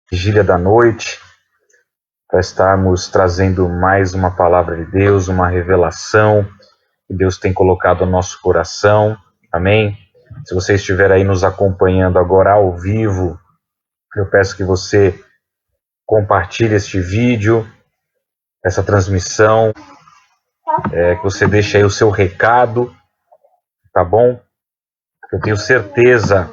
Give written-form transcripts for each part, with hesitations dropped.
Vigília da noite, para estarmos trazendo mais uma palavra de Deus, uma revelação que Deus tem colocado no nosso coração, amém? Se você estiver aí nos acompanhando agora ao vivo, eu peço que você compartilhe este vídeo, essa transmissão, que você deixe aí o seu recado, tá bom? Eu tenho certeza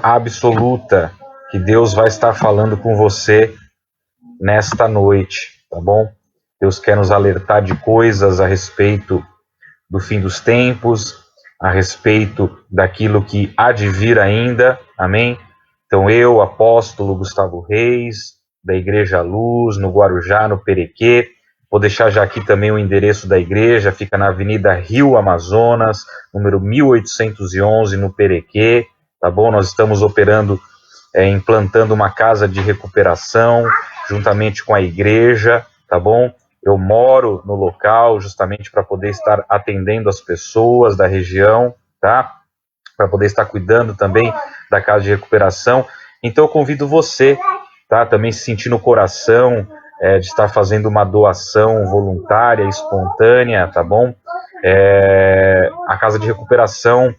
absoluta que Deus vai estar falando com você nesta noite, tá bom? Deus quer nos alertar de coisas a respeito do fim dos tempos, a respeito daquilo que há de vir ainda, amém? Então eu, apóstolo Gustavo Reis, da Igreja Luz, no Guarujá, no Perequê, vou deixar já aqui também o endereço da igreja, fica na Avenida Rio Amazonas, número 1811, no Perequê, tá bom? Nós estamos operando, implantando uma casa de recuperação, juntamente com a igreja, tá bom? Eu moro no local justamente para poder estar atendendo as pessoas da região, tá? Para poder estar cuidando também da casa de recuperação. Então eu convido você, tá? Também se sentir no coração de estar fazendo uma doação voluntária, espontânea, tá bom? A casa de recuperação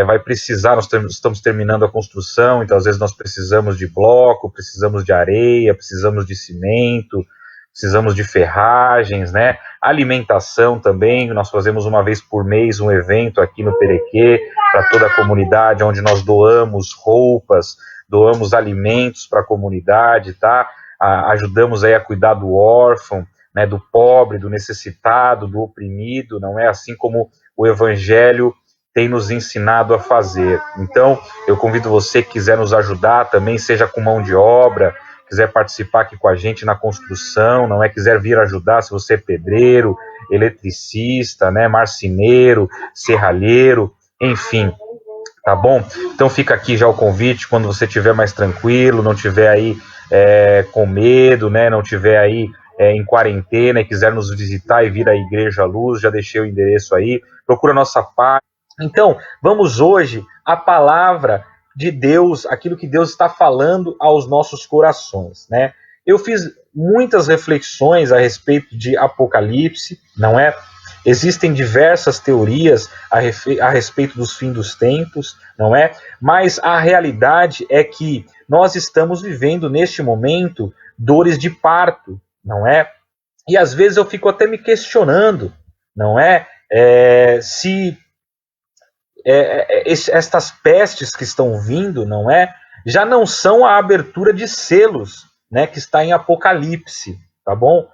vai precisar, nós estamos terminando a construção, então às vezes nós precisamos de bloco, precisamos de areia, precisamos de cimento, precisamos de ferragens, né? Alimentação também, nós fazemos uma vez por mês um evento aqui no Perequê, para toda a comunidade, onde nós doamos roupas, doamos alimentos para a comunidade, tá? Ajudamos aí a cuidar do órfão, né, do pobre, do necessitado, do oprimido, não é assim como o Evangelho tem nos ensinado a fazer. Então, eu convido você que quiser nos ajudar também, seja com mão de obra, quiser participar aqui com a gente na construção, não é? Quiser vir ajudar, se você é pedreiro, eletricista, né, marceneiro, serralheiro, enfim, tá bom? Então fica aqui já o convite, quando você estiver mais tranquilo, não estiver aí com medo, né, não estiver aí em quarentena e quiser nos visitar e vir à Igreja Luz, já deixei o endereço aí, procura a nossa página. Então, vamos hoje à palavra de Deus, aquilo que Deus está falando aos nossos corações, né? Eu fiz muitas reflexões a respeito de Apocalipse, não é? Existem diversas teorias a respeito dos fins dos tempos, não é? Mas a realidade é que nós estamos vivendo neste momento dores de parto, não é? E às vezes eu fico até me questionando, não é? Se estas pestes que estão vindo, não é? Já não são a abertura de selos, né? Que está em Apocalipse, tá bom?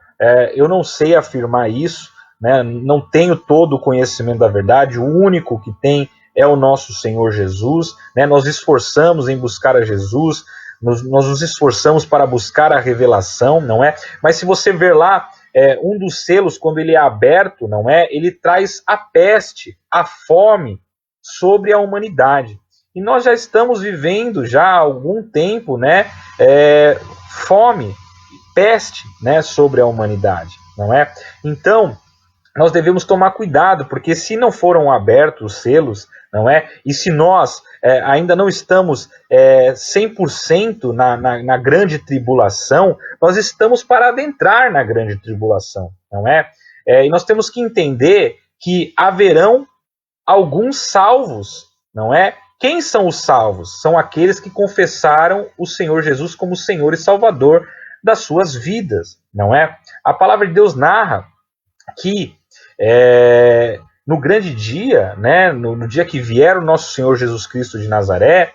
Eu não sei afirmar isso, né? Não tenho todo o conhecimento da verdade, o único que tem é o nosso Senhor Jesus, né? Nós esforçamos em buscar a Jesus, nós nos esforçamos para buscar a revelação, não é? Mas se você ver lá, um dos selos, quando ele é aberto, não é? Ele traz a peste, a fome sobre a humanidade. E nós já estamos vivendo já há algum tempo, né? Fome, peste, né? Sobre a humanidade, não é? Então, nós devemos tomar cuidado, porque se não foram abertos os selos, não é? E se nós ainda não estamos 100% na grande tribulação, nós estamos para adentrar na grande tribulação, não é? E nós temos que entender que haverão alguns salvos, não é? Quem são os salvos? São aqueles que confessaram o Senhor Jesus como Senhor e Salvador das suas vidas, não é? A palavra de Deus narra que no grande dia, né, no dia que vier o nosso Senhor Jesus Cristo de Nazaré,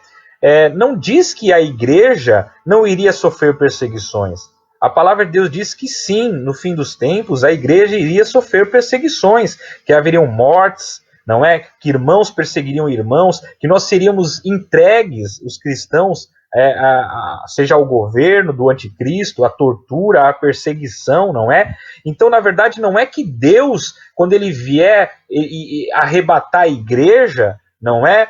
não diz que a igreja não iria sofrer perseguições. A palavra de Deus diz que sim, no fim dos tempos, a igreja iria sofrer perseguições, que haveriam mortes, não é? Que irmãos perseguiriam irmãos, que nós seríamos entregues, os cristãos, seja ao governo do anticristo, à tortura, à perseguição, não é? Então, na verdade, não é que Deus, quando ele vier e arrebatar a igreja, não é?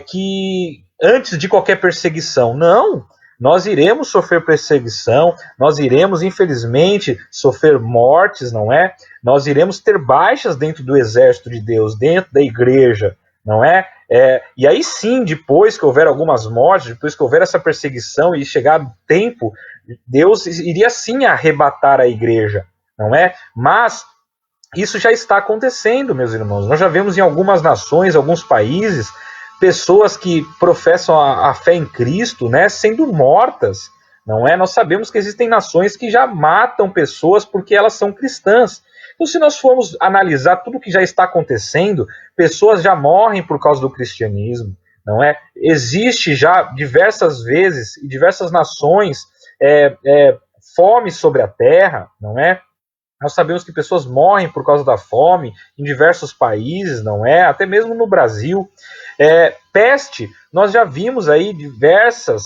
Que antes de qualquer perseguição, não. Nós iremos sofrer perseguição, nós iremos, infelizmente, sofrer mortes, não é? Nós iremos ter baixas dentro do exército de Deus, dentro da igreja, não é? E aí sim, depois que houver algumas mortes, depois que houver essa perseguição e chegar o tempo, Deus iria sim arrebatar a igreja, não é? Mas isso já está acontecendo, meus irmãos. Nós já vemos em algumas nações, alguns países, pessoas que professam a fé em Cristo, né, sendo mortas, não é? Nós sabemos que existem nações que já matam pessoas porque elas são cristãs. Então, se nós formos analisar tudo o que já está acontecendo, pessoas já morrem por causa do cristianismo, não é? Existe já diversas vezes, em diversas nações, fome sobre a terra, não é? Nós sabemos que pessoas morrem por causa da fome em diversos países, não é? Até mesmo no Brasil. Peste, nós já vimos aí diversas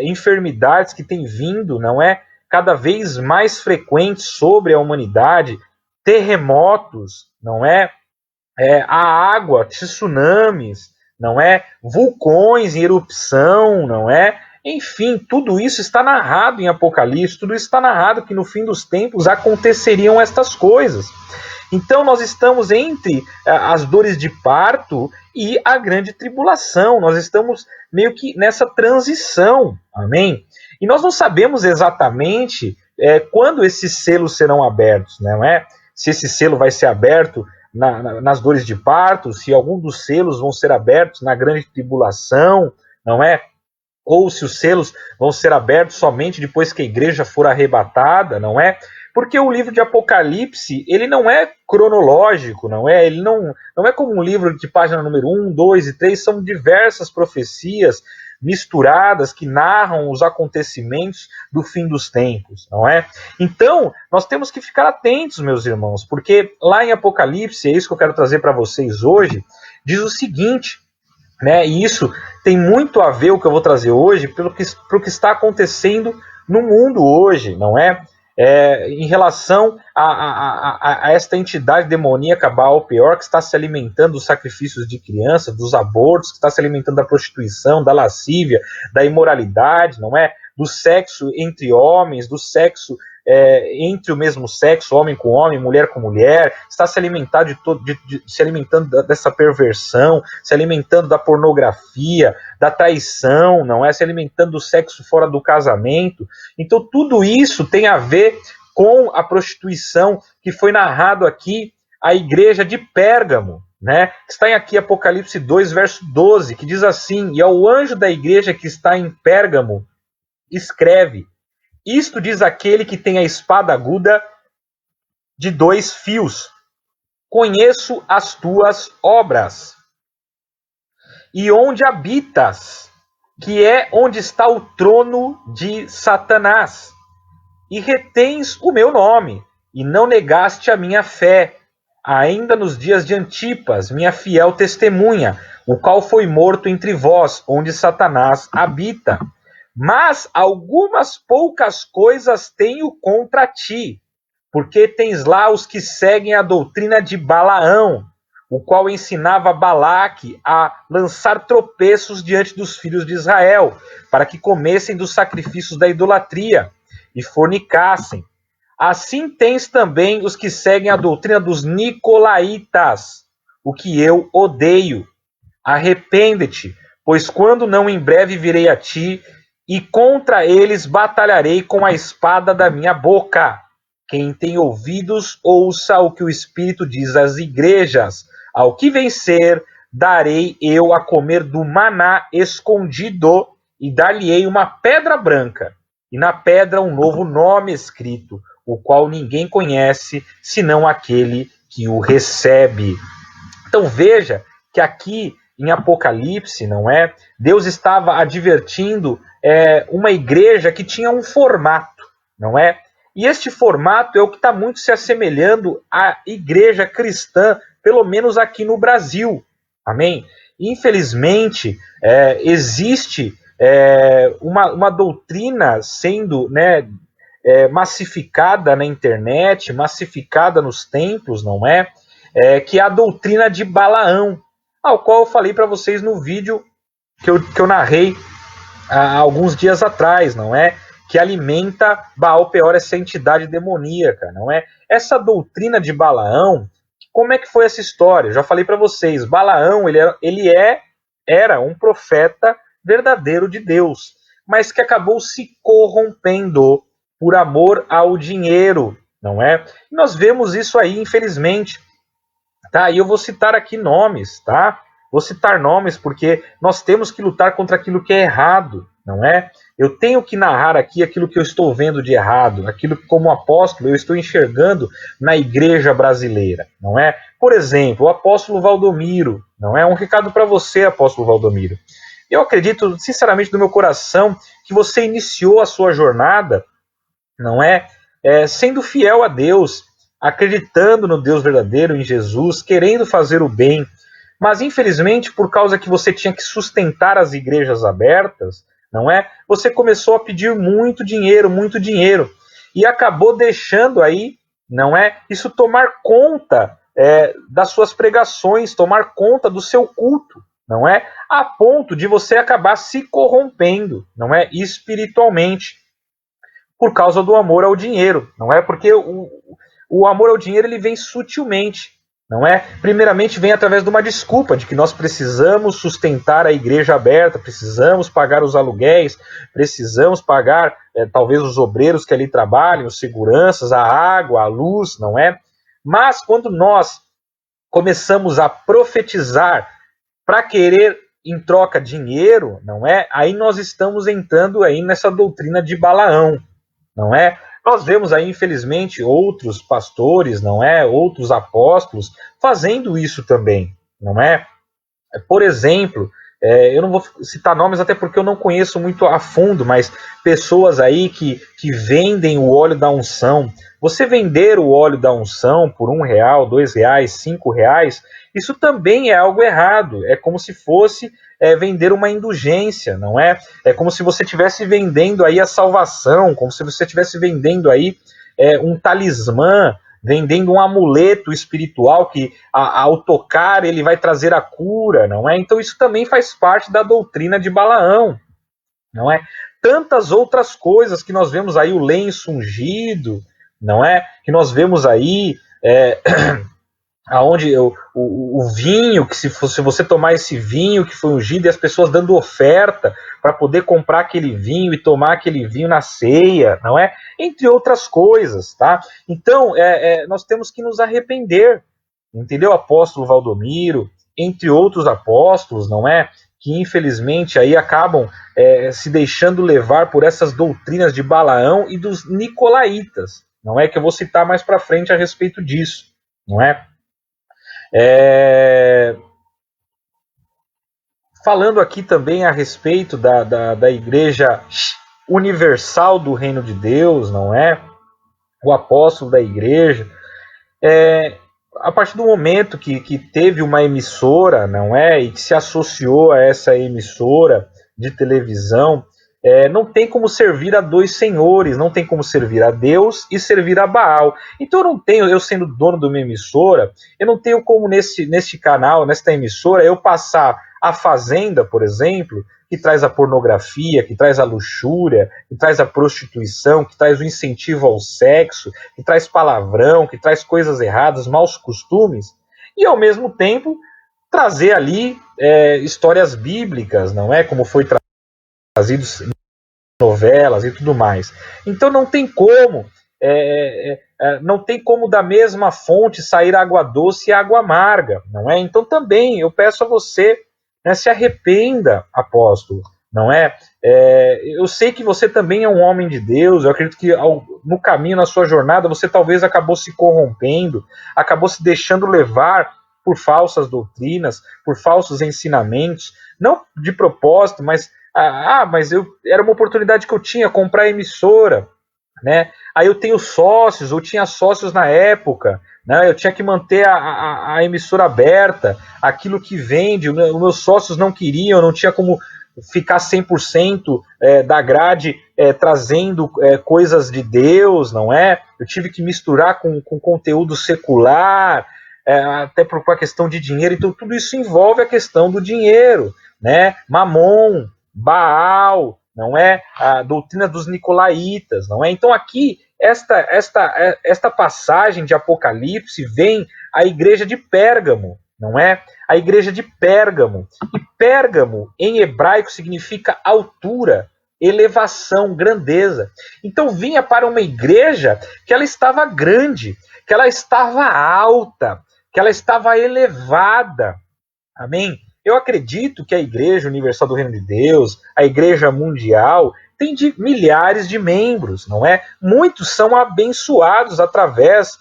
enfermidades que têm vindo, não é? Cada vez mais frequentes sobre a humanidade. Terremotos, não é? A água, tsunamis, não é? Vulcões em erupção, não é? Enfim, tudo isso está narrado em Apocalipse, tudo isso está narrado que no fim dos tempos aconteceriam estas coisas. Então nós estamos entre as dores de parto e a grande tribulação, nós estamos meio que nessa transição, amém? E nós não sabemos exatamente quando esses selos serão abertos, não é? Se esse selo vai ser aberto nas dores de parto, se algum dos selos vão ser abertos na grande tribulação, não é? Ou se os selos vão ser abertos somente depois que a igreja for arrebatada, não é? Porque o livro de Apocalipse, ele não é cronológico, não é? Ele não é como um livro de página número 1, 2 e 3, são diversas profecias misturadas que narram os acontecimentos do fim dos tempos, não é? Então, nós temos que ficar atentos, meus irmãos, porque lá em Apocalipse, é isso que eu quero trazer para vocês hoje, diz o seguinte, né? E isso tem muito a ver o que eu vou trazer hoje pelo que está acontecendo no mundo hoje, não é? Em relação a esta entidade demoníaca Baal-Peor, que está se alimentando dos sacrifícios de crianças, dos abortos, que está se alimentando da prostituição, da lascívia, da imoralidade, não é? Do sexo entre homens, do sexo entre o mesmo sexo, homem com homem, mulher com mulher, está se alimentando se alimentando dessa perversão, se alimentando da pornografia, da traição, não é? Se alimentando do sexo fora do casamento. Então tudo isso tem a ver com a prostituição que foi narrado aqui a igreja de Pérgamo, né? Está aqui Apocalipse 2, verso 12, que diz assim: e ao anjo da igreja que está em Pérgamo escreve: isto diz aquele que tem a espada aguda de 2 fios. Conheço as tuas obras. E onde habitas, que é onde está o trono de Satanás. E retens o meu nome, e não negaste a minha fé, ainda nos dias de Antipas, minha fiel testemunha, o qual foi morto entre vós, onde Satanás habita. Mas algumas poucas coisas tenho contra ti, porque tens lá os que seguem a doutrina de Balaão, o qual ensinava Balaque a lançar tropeços diante dos filhos de Israel, para que comessem dos sacrifícios da idolatria e fornicassem. Assim tens também os que seguem a doutrina dos nicolaítas, o que eu odeio. Arrepende-te, pois quando não em breve virei a ti, e contra eles batalharei com a espada da minha boca. Quem tem ouvidos, ouça o que o Espírito diz às igrejas. Ao que vencer, darei eu a comer do maná escondido, e dar-lhe-ei uma pedra branca, e na pedra um novo nome escrito, o qual ninguém conhece, senão aquele que o recebe. Então veja que aqui em Apocalipse, não é? Deus estava advertindo uma igreja que tinha um formato, não é? E este formato é o que está muito se assemelhando à igreja cristã, pelo menos aqui no Brasil, amém? Infelizmente, existe uma doutrina sendo, né, massificada na internet, massificada nos templos, não é? Que é a doutrina de Balaão, ao qual eu falei para vocês no vídeo que eu narrei há alguns dias atrás, não é? Que alimenta Baal-Peor, essa entidade demoníaca, não é? Essa doutrina de Balaão Como é que foi essa história? Eu já falei para vocês, Balaão era um profeta verdadeiro de Deus, mas que acabou se corrompendo por amor ao dinheiro, não é? E nós vemos isso aí, infelizmente. Tá? E eu vou citar aqui nomes, tá? Vou citar nomes porque nós temos que lutar contra aquilo que é errado, não é? Eu tenho que narrar aqui aquilo que eu estou vendo de errado, aquilo que, como apóstolo, eu estou enxergando na igreja brasileira, não é? Por exemplo, o apóstolo Valdomiro, não é? Um recado para você, apóstolo Valdomiro. Eu acredito, sinceramente, no meu coração, que você iniciou a sua jornada, não é? Sendo fiel a Deus, acreditando no Deus verdadeiro, em Jesus, querendo fazer o bem, mas infelizmente por causa que você tinha que sustentar as igrejas abertas, não é? Você começou a pedir muito dinheiro, e acabou deixando aí, não é? Isso tomar conta das suas pregações, tomar conta do seu culto, não é? A ponto de você acabar se corrompendo, não é? Espiritualmente, por causa do amor ao dinheiro, não é? Porque o amor ao dinheiro ele vem sutilmente, não é? Primeiramente vem através de uma desculpa de que nós precisamos sustentar a igreja aberta, precisamos pagar os aluguéis, precisamos pagar talvez os obreiros que ali trabalham, os seguranças, a água, a luz, não é? Mas quando nós começamos a profetizar para querer em troca dinheiro, não é? Aí nós estamos entrando aí nessa doutrina de Balaão, não é? Nós vemos aí, infelizmente, outros pastores, não é? Outros apóstolos fazendo isso também, não é? Por exemplo, eu não vou citar nomes até porque eu não conheço muito a fundo, mas pessoas aí que vendem o óleo da unção. Você vender o óleo da unção por R$1, R$2, R$5, isso também é algo errado. É como se fosse vender uma indulgência, não é? É como se você estivesse vendendo aí a salvação, como se você estivesse vendendo aí um talismã, vendendo um amuleto espiritual que ao tocar ele vai trazer a cura, não é? Então isso também faz parte da doutrina de Balaão, não é? Tantas outras coisas que nós vemos aí, o lenço ungido, não é? Que nós vemos aí aonde o vinho, que se você tomar esse vinho que foi ungido e as pessoas dando oferta para poder comprar aquele vinho e tomar aquele vinho na ceia, não é? Entre outras coisas, tá? Então, nós temos que nos arrepender, entendeu? Apóstolo Valdomiro, entre outros apóstolos, não é? Que infelizmente aí acabam se deixando levar por essas doutrinas de Balaão e dos nicolaítas, não é? Que eu vou citar mais para frente a respeito disso, não é? Falando aqui também a respeito da Igreja Universal do Reino de Deus, não é? O apóstolo da igreja, a partir do momento que teve uma emissora, não é? E que se associou a essa emissora de televisão, não tem como servir a dois senhores, não tem como servir a Deus e servir a Baal. Então eu sendo dono de uma emissora, eu não tenho como neste canal, nesta emissora, eu passar a Fazenda, por exemplo, que traz a pornografia, que traz a luxúria, que traz a prostituição, que traz o incentivo ao sexo, que traz palavrão, que traz coisas erradas, maus costumes, e ao mesmo tempo trazer ali histórias bíblicas, não é? Como foi trazidos novelas e tudo mais. Então não tem como, não tem como da mesma fonte sair água doce e água amarga, não é? Então também eu peço a você, se arrependa, apóstolo, não é? Eu sei que você também é um homem de Deus, eu acredito que no caminho, na sua jornada, você talvez acabou se corrompendo, acabou se deixando levar por falsas doutrinas, por falsos ensinamentos, não de propósito, mas mas era uma oportunidade que eu tinha, comprar emissora, né? Aí eu tenho sócios, eu tinha sócios na época, né? Eu tinha que manter a emissora aberta, aquilo que vende, os meus sócios não queriam, não tinha como ficar 100% da grade trazendo coisas de Deus, não é? Eu tive que misturar com conteúdo secular, até por uma questão de dinheiro, então tudo isso envolve a questão do dinheiro, né? Mamon, Baal, não é? A doutrina dos nicolaítas, não é? Então aqui, esta passagem de Apocalipse vem a igreja de Pérgamo, não é? A igreja de Pérgamo. E Pérgamo, em hebraico, significa altura, elevação, grandeza. Então vinha para uma igreja que ela estava grande, que ela estava alta, que ela estava elevada. Amém? Eu acredito que a Igreja Universal do Reino de Deus, a Igreja Mundial, tem milhares de membros, não é? Muitos são abençoados através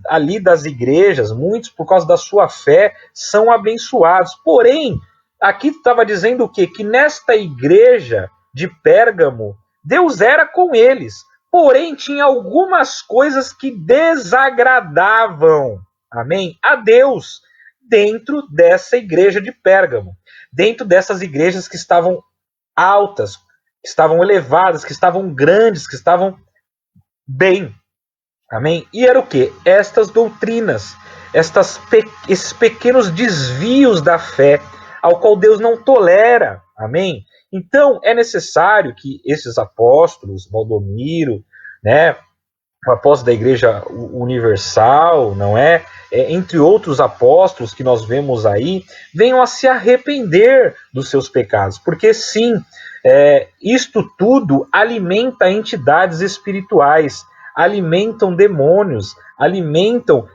ali das igrejas, muitos, por causa da sua fé, são abençoados. Porém, aqui estava dizendo o quê? Que nesta igreja de Pérgamo, Deus era com eles, porém tinha algumas coisas que desagradavam, amém, a Deus, dentro dessa igreja de Pérgamo, dentro dessas igrejas que estavam altas, que estavam elevadas, que estavam grandes, que estavam bem. Amém? E era o quê? Estas doutrinas, esses pequenos desvios da fé, ao qual Deus não tolera. Amém? Então, é necessário que esses apóstolos, Valdomiro, né, o apóstolo da Igreja Universal, não é? Entre outros apóstolos que nós vemos aí, venham a se arrepender dos seus pecados, porque sim, isto tudo alimenta entidades espirituais, alimentam demônios, alimentam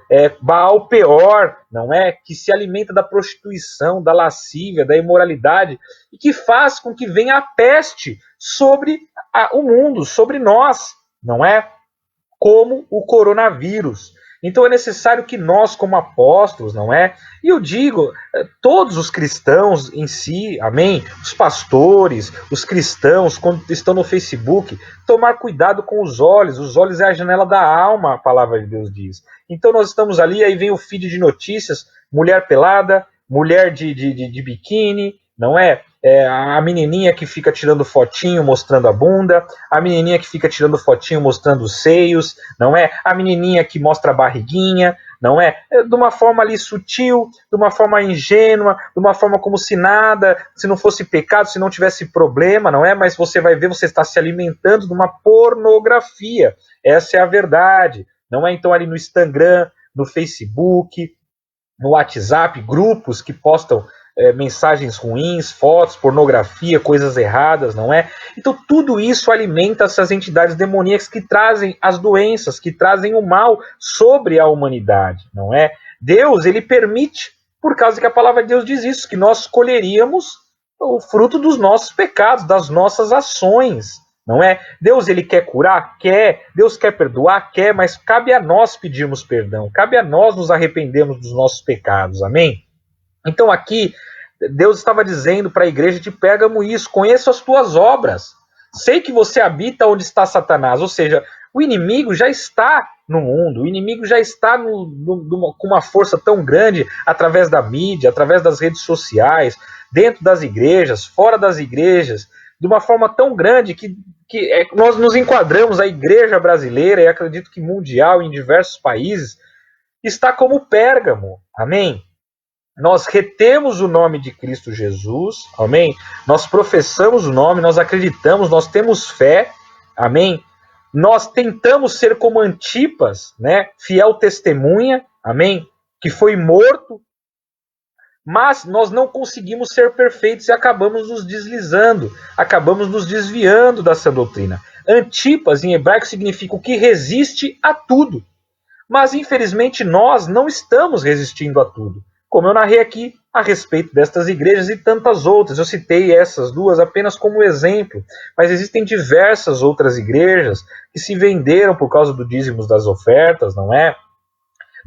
Baal Peor, não é? Que se alimenta da prostituição, da lascívia, da imoralidade, e que faz com que venha a peste sobre o mundo, sobre nós, não é? Como o coronavírus. Então é necessário que nós, como apóstolos, não é? E eu digo, todos os cristãos em si, amém? Os pastores, os cristãos, quando estão no Facebook, tomar cuidado com os olhos é a janela da alma, a palavra de Deus diz. Então nós estamos ali, aí vem o feed de notícias, mulher pelada, mulher de biquíni, não é? A menininha que fica tirando fotinho mostrando a bunda, a menininha que fica tirando fotinho mostrando os seios, não é? A menininha que mostra a barriguinha, não é? De uma forma ali sutil, de uma forma ingênua, de uma forma como se nada, se não fosse pecado, se não tivesse problema, não é? Mas você vai ver, você está se alimentando de uma pornografia. Essa é a verdade, não é? Então ali no Instagram, no Facebook, no WhatsApp, grupos que postam mensagens ruins, fotos, pornografia, coisas erradas, não é? Então tudo isso alimenta essas entidades demoníacas que trazem as doenças, que trazem o mal sobre a humanidade, não é? Deus, ele permite, por causa que a palavra de Deus diz isso, que nós colheríamos o fruto dos nossos pecados, das nossas ações, não é? Deus, ele quer curar? Quer. Deus quer perdoar? Quer, mas cabe a nós pedirmos perdão, cabe a nós nos arrependermos dos nossos pecados, amém? Então aqui, Deus estava dizendo para a igreja de Pérgamo isso: conheço as tuas obras, sei que você habita onde está Satanás, ou seja, o inimigo já está no mundo, o inimigo já está com uma força tão grande através da mídia, através das redes sociais, dentro das igrejas, fora das igrejas, de uma forma tão grande que nós nos enquadramos, a igreja brasileira, e acredito que mundial, em diversos países, está como Pérgamo, amém? Nós retemos o nome de Cristo Jesus, amém? Nós professamos o nome, nós acreditamos, nós temos fé, amém? Nós tentamos ser como Antipas, né? Fiel testemunha, amém? Que foi morto, mas nós não conseguimos ser perfeitos e acabamos nos deslizando, acabamos nos desviando da sã doutrina. Antipas, em hebraico, significa o que resiste a tudo. Mas, infelizmente, nós não estamos resistindo a tudo. Como eu narrei aqui a respeito destas igrejas e tantas outras. Eu citei essas duas apenas como exemplo, mas existem diversas outras igrejas que se venderam por causa do dízimos das ofertas, não é?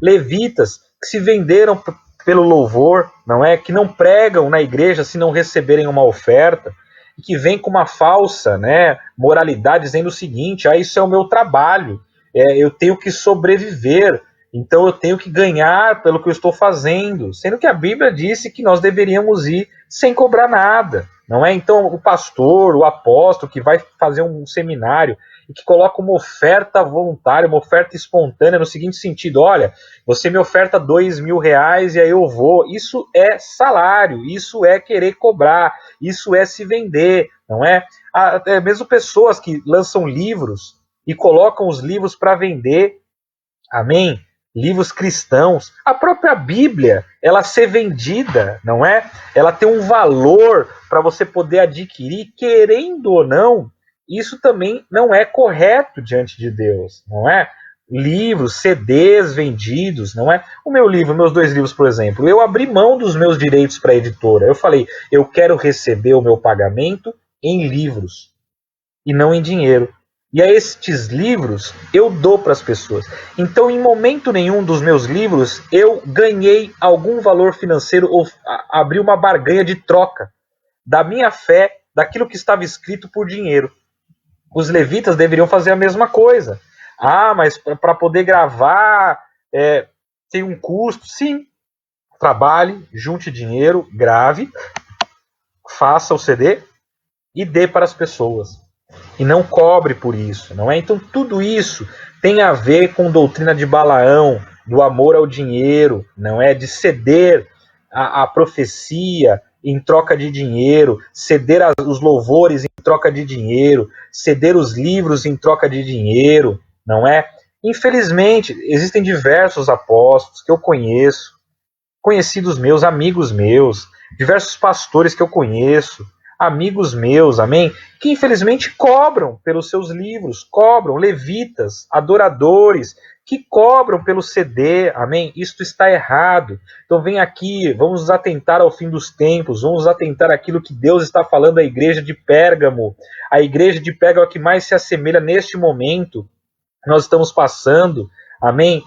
Levitas que se venderam pelo louvor, não é? Que não pregam na igreja se não receberem uma oferta, e que vêm com uma falsa, né, moralidade dizendo o seguinte: isso é o meu trabalho, eu tenho que sobreviver, Então eu tenho que ganhar pelo que eu estou fazendo, sendo que a Bíblia disse que nós deveríamos ir sem cobrar nada, não é? Então o pastor, o apóstolo que vai fazer um seminário e que coloca uma oferta voluntária, uma oferta espontânea no seguinte sentido: olha, você me oferta R$2.000 e aí eu vou. Isso é salário, isso é querer cobrar, isso é se vender, não é? Até mesmo pessoas que lançam livros e colocam os livros para vender, amém? Livros cristãos, a própria Bíblia, ela ser vendida, não é? Ela tem um valor para você poder adquirir, querendo ou não, isso também não é correto diante de Deus, não é? Livros, CDs vendidos, não é? O meu livro, meus 2 livros, por exemplo, eu abri mão dos meus direitos para a editora. Eu falei, eu quero receber o meu pagamento em livros e não em dinheiro. E a estes livros eu dou para as pessoas. Então, em momento nenhum dos meus livros, eu ganhei algum valor financeiro ou abri uma barganha de troca da minha fé, daquilo que estava escrito por dinheiro. Os levitas deveriam fazer a mesma coisa. Ah, mas para poder gravar tem um custo. Sim, trabalhe, junte dinheiro, grave, faça o CD e dê para as pessoas. E não cobre por isso, não é? Então tudo isso tem a ver com doutrina de Balaão, do amor ao dinheiro, não é? De ceder a profecia em troca de dinheiro, ceder os louvores em troca de dinheiro, ceder os livros em troca de dinheiro, não é? Infelizmente, existem diversos apóstolos que eu conheço, conhecidos meus, amigos meus, diversos pastores que eu conheço, amigos meus, amém? Que infelizmente cobram pelos seus livros, cobram, levitas, adoradores, que cobram pelo CD, amém? Isto está errado. Então vem aqui, vamos nos atentar ao fim dos tempos, vamos atentar àquilo que Deus está falando à igreja de Pérgamo. A igreja de Pérgamo é a que mais se assemelha neste momento que nós estamos passando, amém?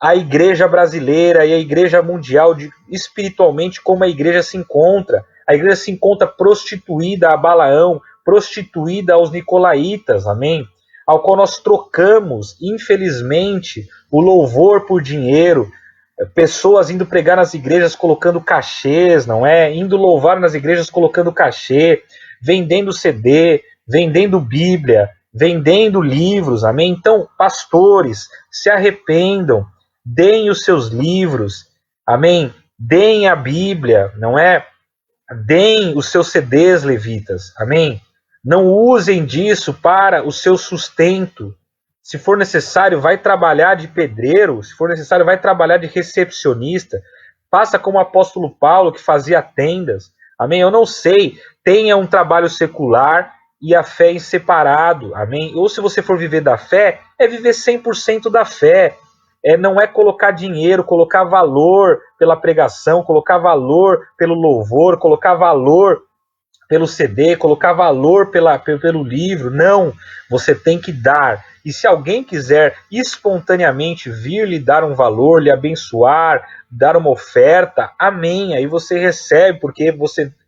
A igreja brasileira e a igreja mundial, espiritualmente, como a igreja se encontra. A igreja se encontra prostituída a Balaão, prostituída aos nicolaítas, amém? Ao qual nós trocamos, infelizmente, o louvor por dinheiro, pessoas indo pregar nas igrejas colocando cachês, não é? Indo louvar nas igrejas colocando cachê, vendendo CD, vendendo Bíblia, vendendo livros, amém? Então, pastores, se arrependam, deem os seus livros, amém? Deem a Bíblia, não é? Deem os seus CDs, levitas, amém? Não usem disso para o seu sustento. Se for necessário, vai trabalhar de pedreiro, se for necessário, vai trabalhar de recepcionista. Faça como o apóstolo Paulo, que fazia tendas, amém? Eu não sei, tenha um trabalho secular e a fé em separado, amém? Ou se você for viver da fé, é viver 100% da fé. Não é colocar dinheiro, colocar valor pela pregação, colocar valor pelo louvor, colocar valor pelo CD, colocar valor pelo livro. Não, você tem que dar. E se alguém quiser espontaneamente vir lhe dar um valor, lhe abençoar, dar uma oferta, amém. Aí você recebe, porque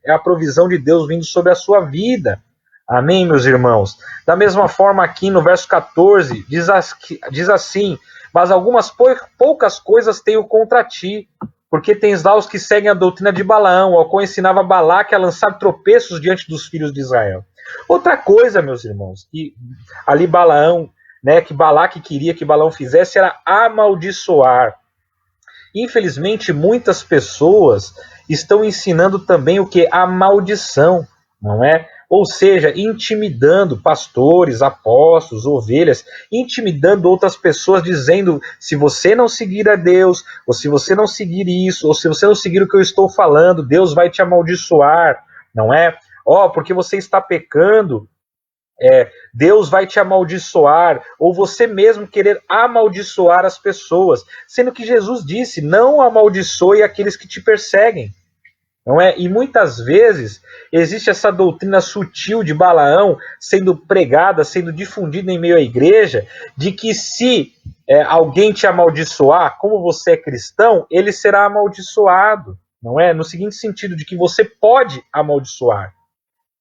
é a provisão de Deus vindo sobre a sua vida. Amém, meus irmãos? Da mesma forma, aqui no verso 14, diz assim: mas algumas poucas coisas tenho contra ti, porque tens lá os que seguem a doutrina de Balaão, ao qual ensinava Balaque a lançar tropeços diante dos filhos de Israel. Outra coisa, meus irmãos, que ali Balaão, né, que Balaque queria que Balaão fizesse, era amaldiçoar. Infelizmente, muitas pessoas estão ensinando também o que? A maldição, não é? Ou seja, intimidando pastores, apóstolos, ovelhas, intimidando outras pessoas, dizendo: se você não seguir a Deus, ou se você não seguir isso, ou se você não seguir o que eu estou falando, Deus vai te amaldiçoar, não é? Porque você está pecando, Deus vai te amaldiçoar, ou você mesmo querer amaldiçoar as pessoas, sendo que Jesus disse: não amaldiçoe aqueles que te perseguem. Não é? E muitas vezes existe essa doutrina sutil de Balaão sendo pregada, sendo difundida em meio à igreja, de que se alguém te amaldiçoar, como você é cristão, ele será amaldiçoado, não é? No seguinte sentido, de que você pode amaldiçoar.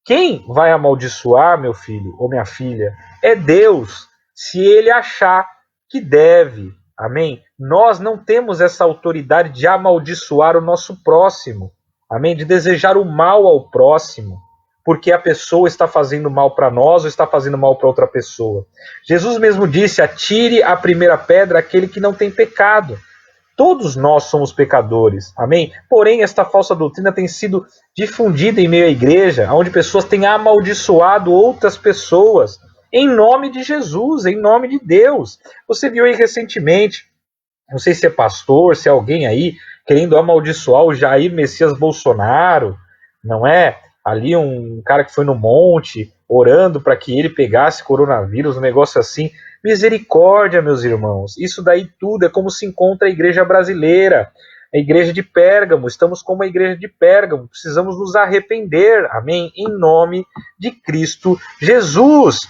Quem vai amaldiçoar, meu filho ou minha filha, é Deus, se ele achar que deve, Amém? Nós não temos essa autoridade de amaldiçoar o nosso próximo. Amém? De desejar o mal ao próximo, porque a pessoa está fazendo mal para nós ou está fazendo mal para outra pessoa. Jesus mesmo disse: atire a primeira pedra aquele que não tem pecado. Todos nós somos pecadores, amém? Porém, esta falsa doutrina tem sido difundida em meio à igreja, onde pessoas têm amaldiçoado outras pessoas, em nome de Jesus, em nome de Deus. Você viu aí recentemente, não sei se é pastor, se é alguém aí, querendo amaldiçoar o Jair Messias Bolsonaro, não é? Ali um cara que foi no monte, orando para que ele pegasse coronavírus, um negócio assim. Misericórdia, meus irmãos. Isso daí tudo é como se encontra a igreja brasileira, a igreja de Pérgamo. Estamos como a igreja de Pérgamo. Precisamos nos arrepender, amém? Em nome de Cristo Jesus.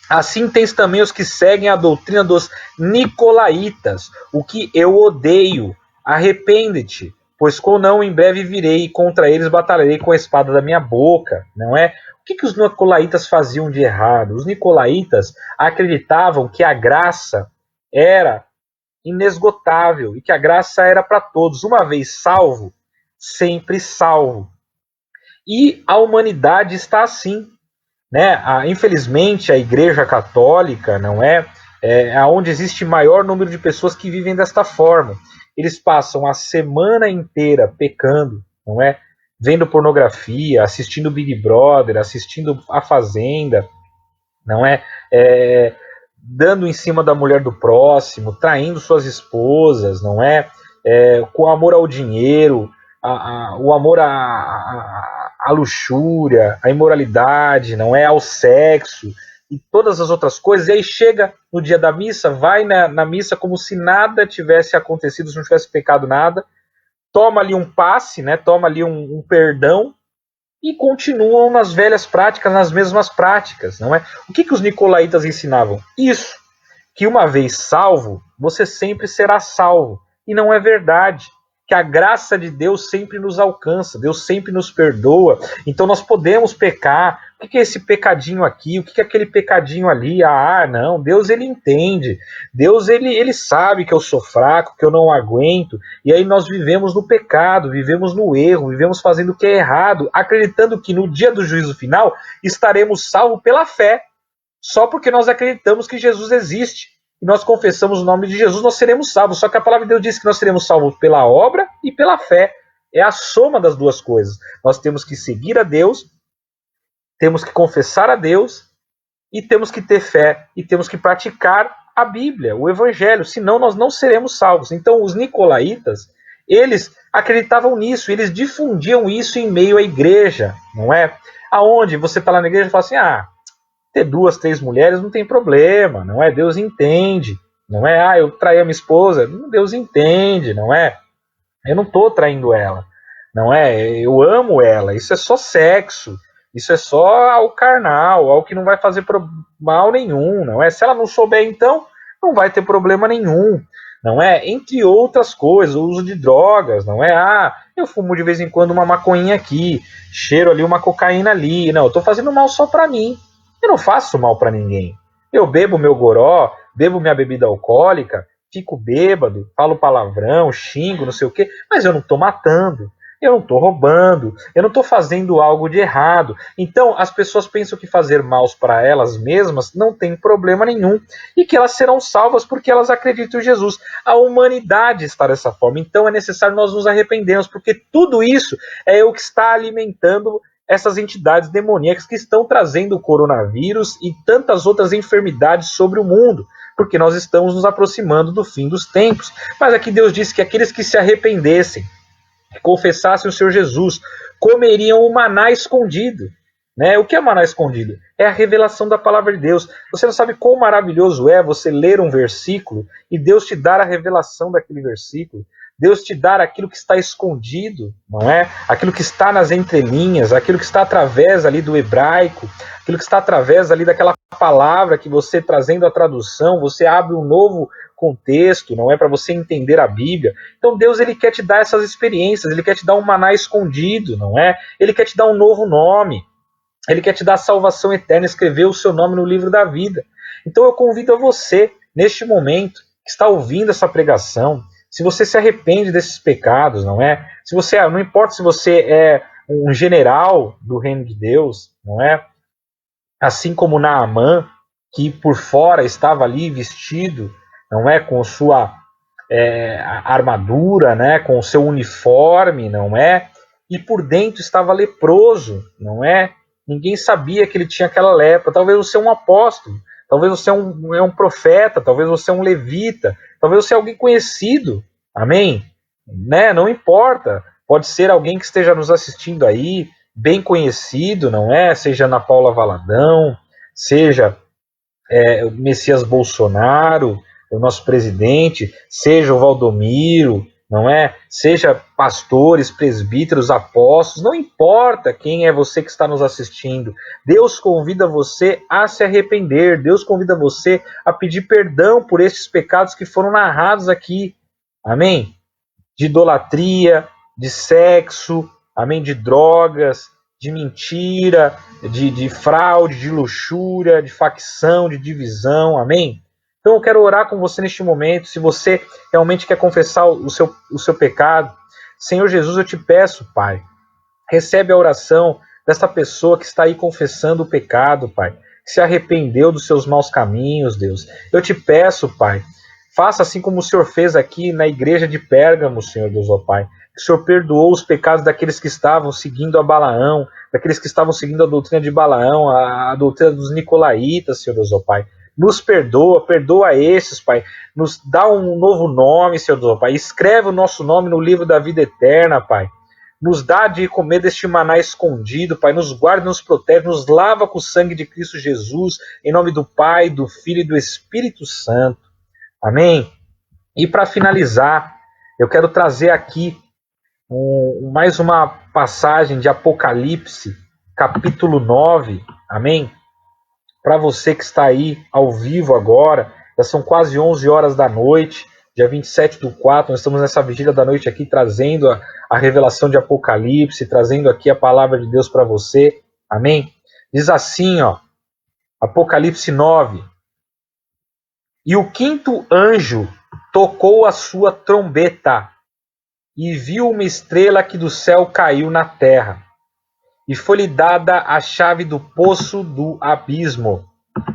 Assim tens também os que seguem a doutrina dos nicolaítas, o que eu odeio. Arrepende-te, pois com não em breve virei e contra eles batalharei com a espada da minha boca, não é? O que os nicolaítas faziam de errado? Os nicolaítas acreditavam que a graça era inesgotável e que a graça era para todos. Uma vez salvo, sempre salvo. E a humanidade está assim, né? Infelizmente, a Igreja Católica, não é onde existe maior número de pessoas que vivem desta forma. Eles passam a semana inteira pecando, não é? Vendo pornografia, assistindo Big Brother, assistindo A Fazenda, não dando em cima da mulher do próximo, traindo suas esposas, não é? Com amor ao dinheiro, o amor à luxúria, à imoralidade, não é? Ao sexo e todas as outras coisas. E aí chega no dia da missa, vai na missa como se nada tivesse acontecido, se não tivesse pecado nada, toma ali um passe, né? Toma ali um perdão e continuam nas velhas práticas, nas mesmas práticas, não é? O que os nicolaítas ensinavam? Isso, que uma vez salvo, você sempre será salvo. E não é verdade. Que a graça de Deus sempre nos alcança, Deus sempre nos perdoa. Então nós podemos pecar. O que é esse pecadinho aqui? O que é aquele pecadinho ali? Não, Deus ele entende. Deus ele sabe que eu sou fraco, que eu não aguento. E aí nós vivemos no pecado, vivemos no erro, vivemos fazendo o que é errado, acreditando que no dia do juízo final estaremos salvos pela fé. Só porque nós acreditamos que Jesus existe e nós confessamos o nome de Jesus, nós seremos salvos. Só que a palavra de Deus diz que nós seremos salvos pela obra e pela fé. É a soma das duas coisas. Nós temos que seguir a Deus, temos que confessar a Deus e temos que ter fé e temos que praticar a Bíblia, o Evangelho, senão nós não seremos salvos. Então os nicolaítas, eles acreditavam nisso, eles difundiam isso em meio à igreja, não é? Aonde você está lá na igreja e fala assim, ter 2, 3 mulheres não tem problema, não é? Deus entende, não é? Eu traí a minha esposa, Deus entende, não é? Eu não estou traindo ela, não é? Eu amo ela, isso é só sexo, isso é só algo carnal, algo que não vai fazer mal nenhum, não é? Se ela não souber, então, não vai ter problema nenhum, não é? Entre outras coisas, o uso de drogas, não é? Eu fumo de vez em quando uma maconhinha aqui, cheiro ali uma cocaína ali, não, eu estou fazendo mal só para mim. Eu não faço mal para ninguém. Eu bebo meu goró, bebo minha bebida alcoólica, fico bêbado, falo palavrão, xingo, não sei o quê, mas eu não estou matando, eu não estou roubando, eu não estou fazendo algo de errado. Então, as pessoas pensam que fazer mal para elas mesmas não tem problema nenhum e que elas serão salvas porque elas acreditam em Jesus. A humanidade está dessa forma. Então, é necessário nós nos arrependermos, porque tudo isso é o que está alimentando essas entidades demoníacas que estão trazendo o coronavírus e tantas outras enfermidades sobre o mundo, porque nós estamos nos aproximando do fim dos tempos. Mas aqui Deus disse que aqueles que se arrependessem, que confessassem o Senhor Jesus, comeriam o maná escondido. Né? O que é maná escondido? É a revelação da palavra de Deus. Você não sabe quão maravilhoso é você ler um versículo e Deus te dar a revelação daquele versículo. Deus te dar aquilo que está escondido, não é? Aquilo que está nas entrelinhas, aquilo que está através ali do hebraico, aquilo que está através ali daquela palavra que você, trazendo a tradução, você abre um novo contexto, não é? Para você entender a Bíblia. Então Deus, ele quer te dar essas experiências, ele quer te dar um maná escondido, não é? Ele quer te dar um novo nome, ele quer te dar salvação eterna, escrever o seu nome no livro da vida. Então eu convido a você, neste momento, que está ouvindo essa pregação, se você se arrepende desses pecados, não é? Se você, não importa se você é um general do reino de Deus, não é? Assim como Naamã, que por fora estava ali vestido, não é, com sua armadura, né, com o seu uniforme, não é? E por dentro estava leproso, não é? Ninguém sabia que ele tinha aquela lepra. Talvez você é um apóstolo, talvez você é um profeta, talvez você é um levita, talvez você é alguém conhecido, amém? Né? Não importa, pode ser alguém que esteja nos assistindo aí, bem conhecido, não é? Seja Ana Paula Valadão, seja o Messias Bolsonaro, o nosso presidente, seja o Valdomiro, não é? Seja pastores, presbíteros, apóstolos, não importa quem é você que está nos assistindo. Deus convida você a se arrepender, Deus convida você a pedir perdão por estes pecados que foram narrados aqui, amém? De idolatria, de sexo, amém? De drogas, de mentira, de fraude, de luxúria, de facção, de divisão, amém? Então eu quero orar com você neste momento. Se você realmente quer confessar o seu pecado, Senhor Jesus, eu te peço, Pai, recebe a oração dessa pessoa que está aí confessando o pecado, Pai, que se arrependeu dos seus maus caminhos, Deus. Eu te peço, Pai, faça assim como o Senhor fez aqui na igreja de Pérgamo, Senhor Deus, ó Pai. Que o Senhor perdoou os pecados daqueles que estavam seguindo a Balaão, daqueles que estavam seguindo a doutrina de Balaão, a doutrina dos nicolaítas, Senhor Deus, ó Pai. Nos perdoa, perdoa esses, Pai. Nos dá um novo nome, Senhor Deus, ó Pai. Escreve o nosso nome no livro da vida eterna, Pai. Nos dá de comer deste maná escondido, Pai. Nos guarda, nos protege, nos lava com o sangue de Cristo Jesus, em nome do Pai, do Filho e do Espírito Santo. Amém? E para finalizar, eu quero trazer aqui mais uma passagem de Apocalipse, capítulo 9, amém? Para você que está aí ao vivo agora, já são quase 11 horas da noite, dia 27/4, nós estamos nessa vigília da noite aqui, trazendo a revelação de Apocalipse, trazendo aqui a palavra de Deus para você, amém? Diz assim, ó, Apocalipse 9, e o quinto anjo tocou a sua trombeta, e viu uma estrela que do céu caiu na terra, e foi-lhe dada a chave do poço do abismo,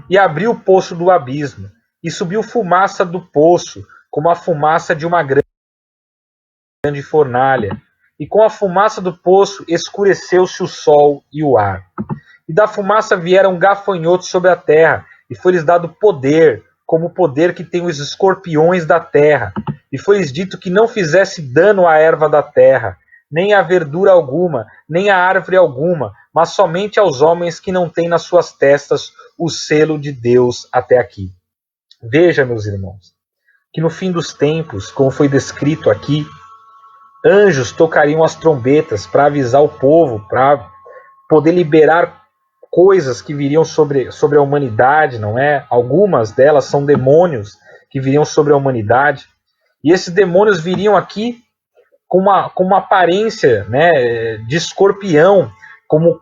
e abriu o poço do abismo, e subiu fumaça do poço, como a fumaça de uma grande fornalha, e com a fumaça do poço escureceu-se o sol e o ar. E da fumaça vieram gafanhotos sobre a terra, e foi-lhes dado poder, como o poder que tem os escorpiões da terra, e foi-lhes dito que não fizesse dano à erva da terra, nem à verdura alguma, nem à árvore alguma, mas somente aos homens que não têm nas suas testas o selo de Deus até aqui. Veja, meus irmãos, que no fim dos tempos, como foi descrito aqui, anjos tocariam as trombetas para avisar o povo, para poder liberar coisas que viriam sobre a humanidade, não é? Algumas delas são demônios que viriam sobre a humanidade. E esses demônios viriam aqui com uma aparência, né, de escorpião, com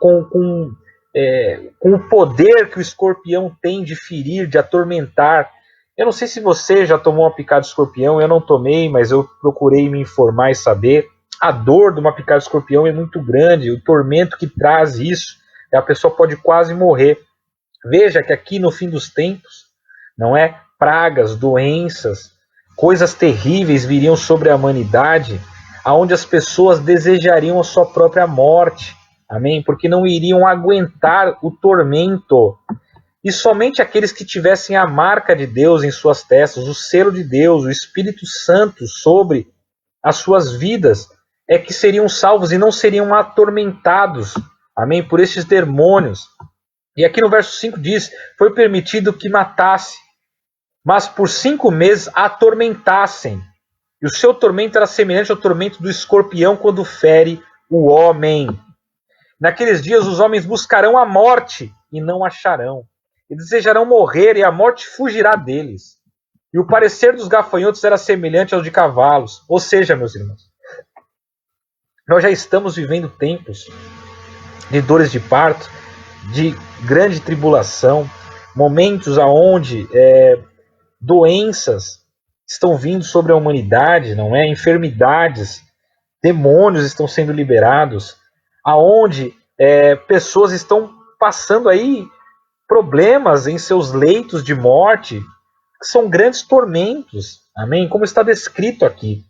o poder que o escorpião tem de ferir, de atormentar. Eu não sei se você já tomou uma picada de escorpião, eu não tomei, mas eu procurei me informar e saber. A dor de uma picada de escorpião é muito grande, o tormento que traz isso, a pessoa pode quase morrer. Veja que aqui no fim dos tempos, não é? Pragas, doenças, coisas terríveis viriam sobre a humanidade, aonde as pessoas desejariam a sua própria morte, amém? Porque não iriam aguentar o tormento. E somente aqueles que tivessem a marca de Deus em suas testas, o selo de Deus, o Espírito Santo sobre as suas vidas, é que seriam salvos e não seriam atormentados, amém? Por esses demônios. E aqui no verso 5 diz, foi permitido que matasse, mas por 5 meses atormentassem. E o seu tormento era semelhante ao tormento do escorpião quando fere o homem. Naqueles dias os homens buscarão a morte e não acharão. E desejarão morrer e a morte fugirá deles. E o parecer dos gafanhotos era semelhante ao de cavalos. Ou seja, meus irmãos, nós já estamos vivendo tempos de dores de parto, de grande tribulação, momentos onde doenças estão vindo sobre a humanidade, não é? Enfermidades, demônios estão sendo liberados, aonde pessoas estão passando aí problemas em seus leitos de morte, que são grandes tormentos, amém? Como está descrito aqui.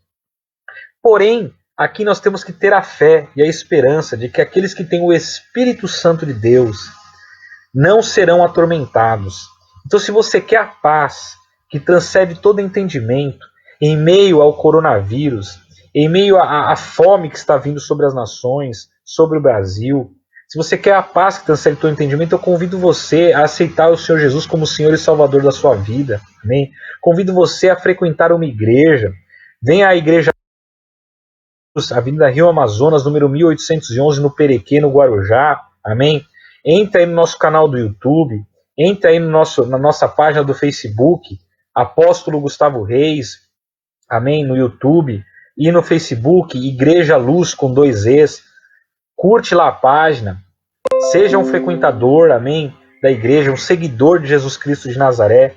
Porém, aqui nós temos que ter a fé e a esperança de que aqueles que têm o Espírito Santo de Deus não serão atormentados. Então, se você quer a paz que transcende todo entendimento, em meio ao coronavírus, em meio à fome que está vindo sobre as nações, sobre o Brasil, se você quer a paz que transcende todo entendimento, eu convido você a aceitar o Senhor Jesus como Senhor e Salvador da sua vida. Amém? Convido você a frequentar uma igreja. Venha à igreja Avenida Rio Amazonas, número 1811, no Perequê, no Guarujá. Amém? Entra aí no nosso canal do YouTube, entra aí na nossa página do Facebook, Apóstolo Gustavo Reis, amém? No YouTube e no Facebook, Igreja Luz com 2 Es. Curte lá a página, seja um frequentador, amém? Da igreja, um seguidor de Jesus Cristo de Nazaré,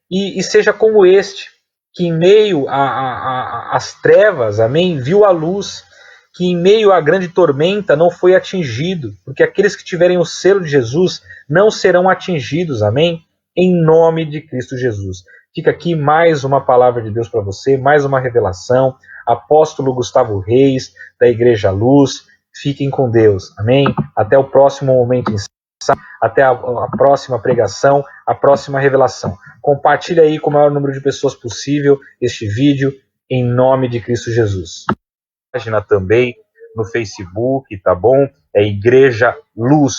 e seja como este, que em meio às trevas, amém, viu a luz, que em meio à grande tormenta não foi atingido, porque aqueles que tiverem o selo de Jesus não serão atingidos, amém, em nome de Cristo Jesus. Fica aqui mais uma palavra de Deus para você, mais uma revelação. Apóstolo Gustavo Reis, da Igreja Luz. Fiquem com Deus, amém? Até o próximo momento em até a próxima pregação, a próxima revelação. Compartilhe aí com o maior número de pessoas possível este vídeo, em nome de Cristo Jesus. Página também no Facebook, tá bom? É Igreja Luz,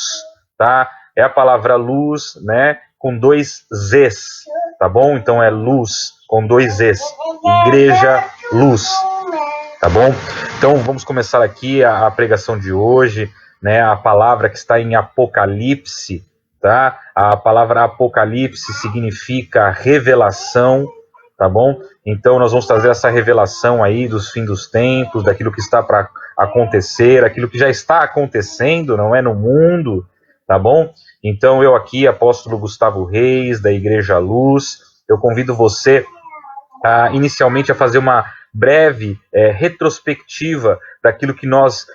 tá? É a palavra luz, né? Com 2 Zs, tá bom? Então é luz com 2 Es. Igreja Luz, tá bom? Então vamos começar aqui a pregação de hoje, né? A palavra que está em Apocalipse, tá? A palavra Apocalipse significa revelação, tá bom? Então nós vamos trazer essa revelação aí dos fins dos tempos, daquilo que está para acontecer, aquilo que já está acontecendo, não é, no mundo, tá bom? Então eu aqui, apóstolo Gustavo Reis, da Igreja Luz, eu convido você inicialmente a fazer uma breve retrospectiva daquilo que nós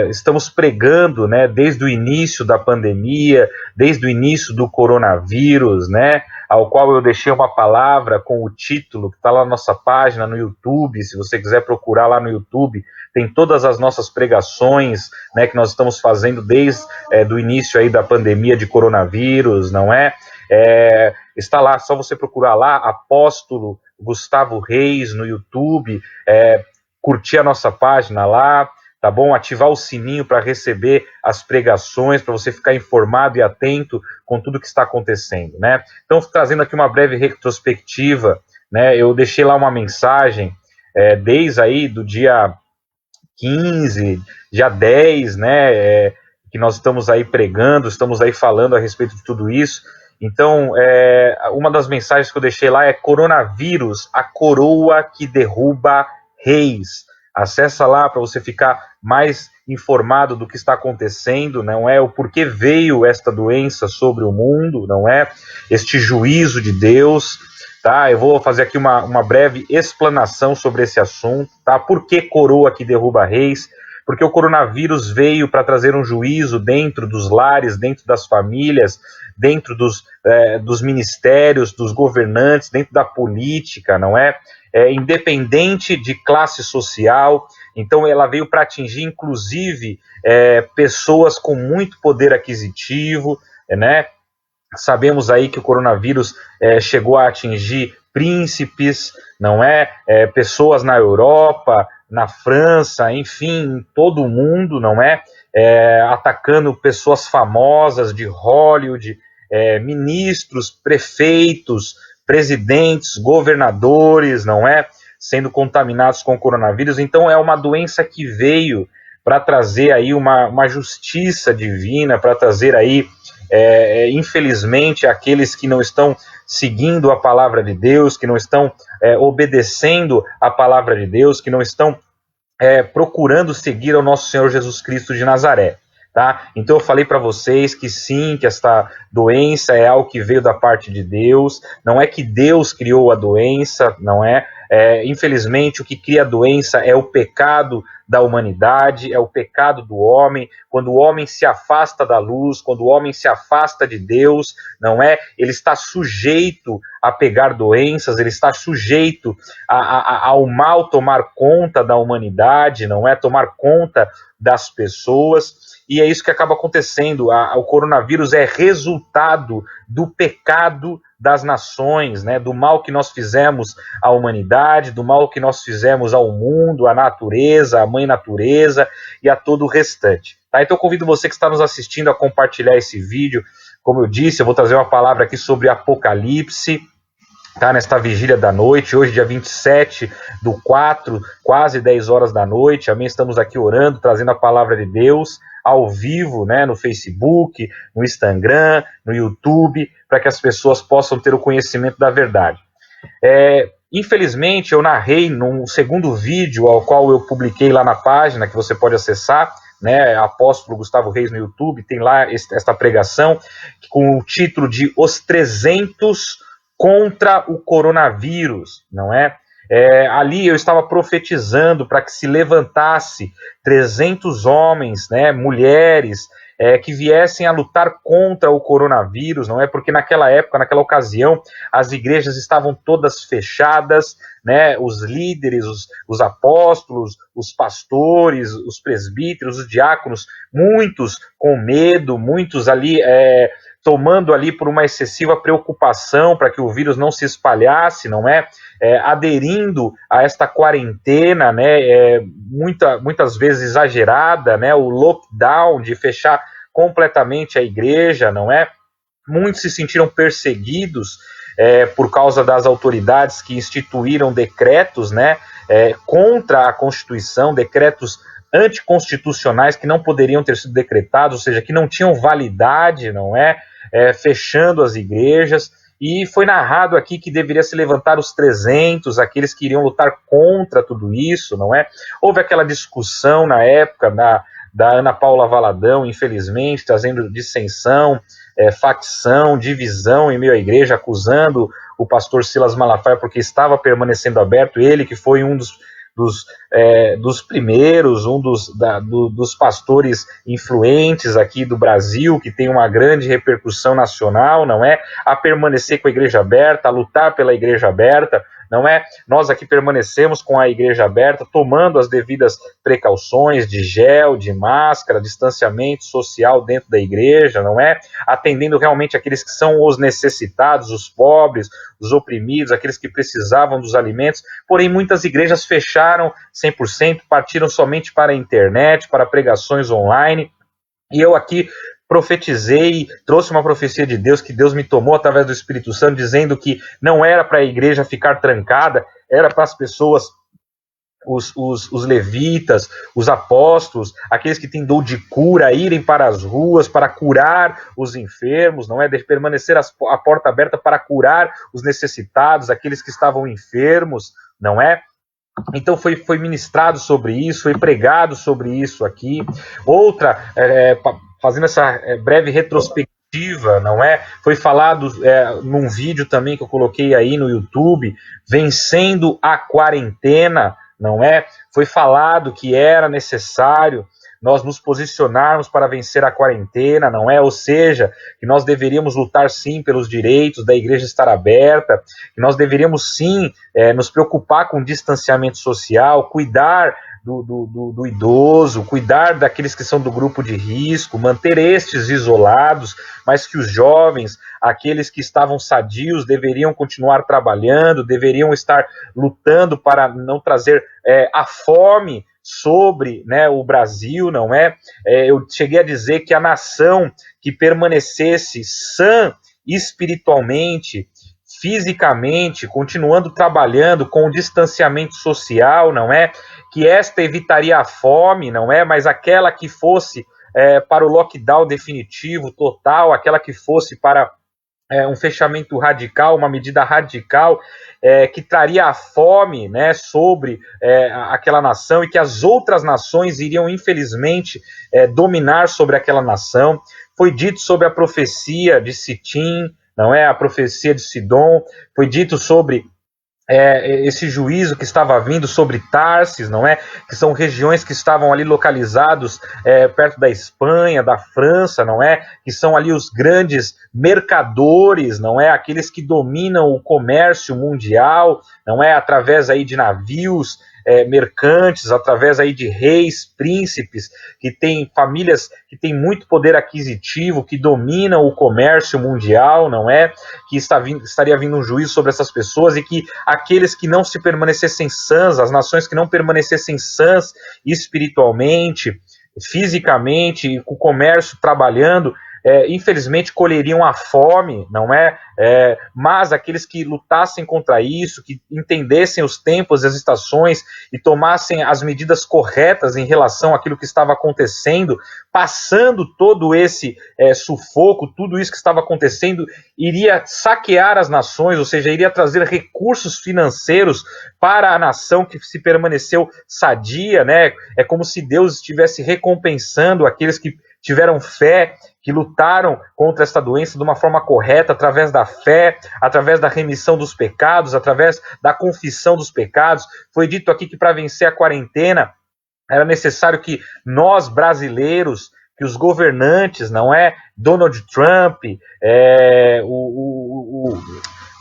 estamos pregando, né, desde o início da pandemia, desde o início do coronavírus, né, ao qual eu deixei uma palavra com o título, que está lá na nossa página no YouTube. Se você quiser procurar lá no YouTube, tem todas as nossas pregações, né, que nós estamos fazendo desde do início aí da pandemia de coronavírus, não é? Está lá, só você procurar lá, Apóstolo Gustavo Reis no YouTube, curtir a nossa página lá, tá bom? Ativar o sininho para receber as pregações, para você ficar informado e atento com tudo que está acontecendo, né? Então, trazendo aqui uma breve retrospectiva, né? Eu deixei lá uma mensagem desde aí do dia 15, dia 10, né? Que nós estamos aí pregando, estamos aí falando a respeito de tudo isso. Então, uma das mensagens que eu deixei lá é Coronavírus, a coroa que derruba reis. Acessa lá para você ficar mais informado do que está acontecendo, não é? O porquê veio esta doença sobre o mundo, não é? Este juízo de Deus, tá? Eu vou fazer aqui uma breve explanação sobre esse assunto, tá? Por que coroa que derruba reis? Porque o coronavírus veio para trazer um juízo dentro dos lares, dentro das famílias, dentro dos ministérios, dos governantes, dentro da política, não é? Independente de classe social. Então ela veio para atingir, inclusive, pessoas com muito poder aquisitivo, né? Sabemos aí que o coronavírus chegou a atingir príncipes, não é? Pessoas na Europa, na França, enfim, em todo o mundo, não é? Atacando pessoas famosas de Hollywood, ministros, prefeitos, presidentes, governadores, não é? Sendo contaminados com o coronavírus. Então é uma doença que veio para trazer aí uma justiça divina, para trazer aí, infelizmente, aqueles que não estão seguindo a palavra de Deus, que não estão obedecendo a palavra de Deus, que não estão procurando seguir ao nosso Senhor Jesus Cristo de Nazaré. Tá? Então eu falei para vocês que sim, que esta doença é algo que veio da parte de Deus, não é que Deus criou a doença, não é? Infelizmente o que cria a doença é o pecado da humanidade, é o pecado do homem. Quando o homem se afasta da luz, quando o homem se afasta de Deus, não é? Ele está sujeito a pegar doenças, ele está sujeito ao mal tomar conta da humanidade, não é? Tomar conta das pessoas. E é isso que acaba acontecendo. O coronavírus é resultado do pecado das nações, né? Do mal que nós fizemos à humanidade, do mal que nós fizemos ao mundo, à natureza, à mãe natureza e a todo o restante. Tá? Então eu convido você que está nos assistindo a compartilhar esse vídeo. Como eu disse, eu vou trazer uma palavra aqui sobre Apocalipse, tá, nesta vigília da noite, hoje dia 27/4, quase 10 horas da noite, amém? Estamos aqui orando, trazendo a palavra de Deus ao vivo, né, no Facebook, no Instagram, no YouTube, para que as pessoas possam ter o conhecimento da verdade. Infelizmente, eu narrei num segundo vídeo, ao qual eu publiquei lá na página, que você pode acessar, né, Apóstolo Gustavo Reis no YouTube, tem lá esta pregação, com o título de Os 300 contra o coronavírus, não é? Ali eu estava profetizando para que se levantasse 300 homens, né, mulheres, que viessem a lutar contra o coronavírus, não é? Porque naquela época, naquela ocasião, as igrejas estavam todas fechadas, né? Os líderes, os apóstolos, os pastores, os presbíteros, os diáconos, muitos com medo, muitos ali tomando ali por uma excessiva preocupação para que o vírus não se espalhasse, não é? Aderindo a esta quarentena, né? Muitas vezes exagerada, né? O lockdown de fechar completamente a igreja, não é? Muitos se sentiram perseguidos por causa das autoridades que instituíram decretos, né? Contra a Constituição, decretos anticonstitucionais que não poderiam ter sido decretados, ou seja, que não tinham validade, não é? Fechando as igrejas, e foi narrado aqui que deveria se levantar os 300, aqueles que iriam lutar contra tudo isso, não é? Houve aquela discussão na época da Ana Paula Valadão, infelizmente, trazendo dissensão, facção, divisão em meio à igreja, acusando o pastor Silas Malafaia porque estava permanecendo aberto, ele que foi um dos primeiros, dos pastores influentes aqui do Brasil, que tem uma grande repercussão nacional, não é? A permanecer com a igreja aberta, a lutar pela igreja aberta, não é? Nós aqui permanecemos com a igreja aberta, tomando as devidas precauções de gel, de máscara, distanciamento social dentro da igreja, não é? Atendendo realmente aqueles que são os necessitados, os pobres, os oprimidos, aqueles que precisavam dos alimentos. Porém, muitas igrejas fecharam 100%, partiram somente para a internet, para pregações online. E eu aqui profetizei, trouxe uma profecia de Deus, que Deus me tomou através do Espírito Santo, dizendo que não era para a igreja ficar trancada, era para as pessoas, os levitas, os apóstolos, aqueles que têm dom de cura, irem para as ruas para curar os enfermos, não é? De permanecer a porta aberta para curar os necessitados, aqueles que estavam enfermos, não é? Então foi ministrado sobre isso, foi pregado sobre isso aqui. Outra, fazendo essa breve retrospectiva, não é? Foi falado num vídeo também que eu coloquei aí no YouTube, vencendo a quarentena, não é? Foi falado que era necessário nós nos posicionarmos para vencer a quarentena, não é? Ou seja, que nós deveríamos lutar sim pelos direitos da igreja estar aberta, que nós deveríamos sim nos preocupar com o distanciamento social, cuidar do idoso, cuidar daqueles que são do grupo de risco, manter estes isolados, mas que os jovens, aqueles que estavam sadios, deveriam continuar trabalhando, deveriam estar lutando para não trazer a fome sobre, né, o Brasil, não é? Eu cheguei a dizer que a nação que permanecesse sã espiritualmente, fisicamente, continuando trabalhando com o distanciamento social, não é? Que esta evitaria a fome, não é? Mas aquela que fosse para o lockdown definitivo, total, aquela que fosse para um fechamento radical, uma medida radical, que traria a fome, né, sobre aquela nação, e que as outras nações iriam, infelizmente, dominar sobre aquela nação. Foi dito sobre a profecia de Sitim, não é? A profecia de Sidom, foi dito sobre esse juízo que estava vindo sobre Tarsis, não é? Que são regiões que estavam ali localizados perto da Espanha, da França, não é? Que são ali os grandes mercadores, não é? Aqueles que dominam o comércio mundial, não é? Através aí de navios mercantes, através aí de reis, príncipes, que têm famílias que têm muito poder aquisitivo, que dominam o comércio mundial, não é? Que estaria vindo um juízo sobre essas pessoas, e que aqueles que não se permanecessem sãs, as nações que não permanecessem sãs espiritualmente, fisicamente, com o comércio trabalhando, infelizmente colheriam a fome, não é? Mas aqueles que lutassem contra isso, que entendessem os tempos e as estações e tomassem as medidas corretas em relação àquilo que estava acontecendo, passando todo esse sufoco, tudo isso que estava acontecendo, iria saquear as nações, ou seja, iria trazer recursos financeiros para a nação que se permaneceu sadia, né? É como se Deus estivesse recompensando aqueles que tiveram fé, que lutaram contra esta doença de uma forma correta, através da fé, através da remissão dos pecados, através da confissão dos pecados. Foi dito aqui que para vencer a quarentena era necessário que nós, brasileiros, que os governantes, não é? Donald Trump,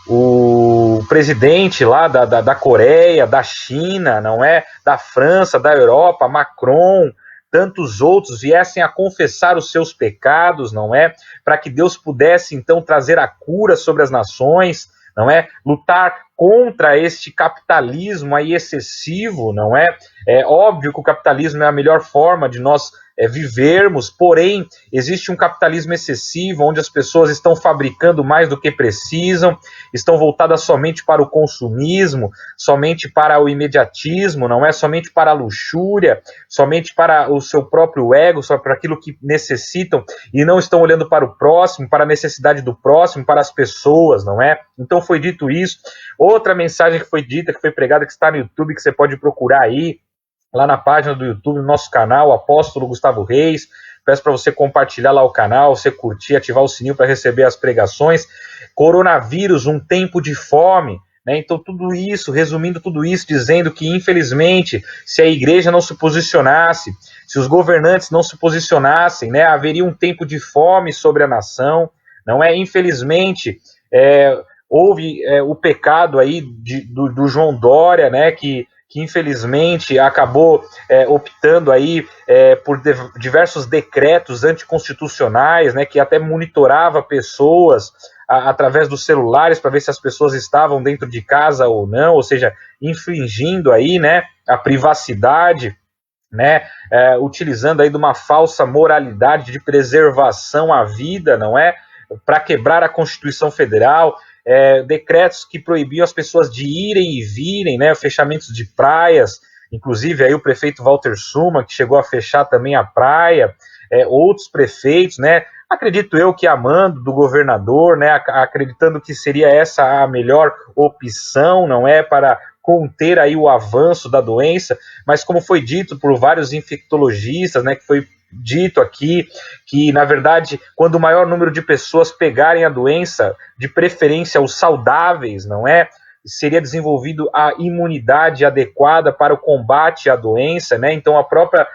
o presidente lá da Coreia, da China, não é? Da França, da Europa, Macron, tantos outros viessem a confessar os seus pecados, não é? Para que Deus pudesse, então, trazer a cura sobre as nações, não é? Lutar contra este capitalismo aí excessivo, não é? É óbvio que o capitalismo é a melhor forma de nós vivermos, porém, existe um capitalismo excessivo, onde as pessoas estão fabricando mais do que precisam, estão voltadas somente para o consumismo, somente para o imediatismo, não é? Somente para a luxúria, somente para o seu próprio ego, só para aquilo que necessitam, e não estão olhando para o próximo, para a necessidade do próximo, para as pessoas, não é? Então foi dito isso. Outra mensagem que foi dita, que foi pregada, que está no YouTube, que você pode procurar aí, lá na página do YouTube, no nosso canal, Apóstolo Gustavo Reis. Peço para você compartilhar lá o canal, você curtir, ativar o sininho para receber as pregações. Coronavírus, um tempo de fome, né? Então tudo isso, resumindo tudo isso, dizendo que infelizmente, se a igreja não se posicionasse, se os governantes não se posicionassem, né, haveria um tempo de fome sobre a nação, não é? Infelizmente, houve o pecado aí do João Dória, né, que infelizmente acabou optando aí por diversos decretos anticonstitucionais, né, que até monitorava pessoas através dos celulares para ver se as pessoas estavam dentro de casa ou não, ou seja, infringindo aí, né, a privacidade, né, utilizando aí de uma falsa moralidade de preservação à vida, não é, para quebrar a Constituição Federal. Decretos que proibiam as pessoas de irem e virem, né, fechamentos de praias, inclusive aí o prefeito Walter Suma, que chegou a fechar também a praia, outros prefeitos, né, acredito eu que amando do governador, né, acreditando que seria essa a melhor opção, não é, para conter aí o avanço da doença, mas como foi dito por vários infectologistas, né, que foi dito aqui, que na verdade, quando o maior número de pessoas pegarem a doença, de preferência os saudáveis, não é? Seria desenvolvido a imunidade adequada para o combate à doença, né? Então a própria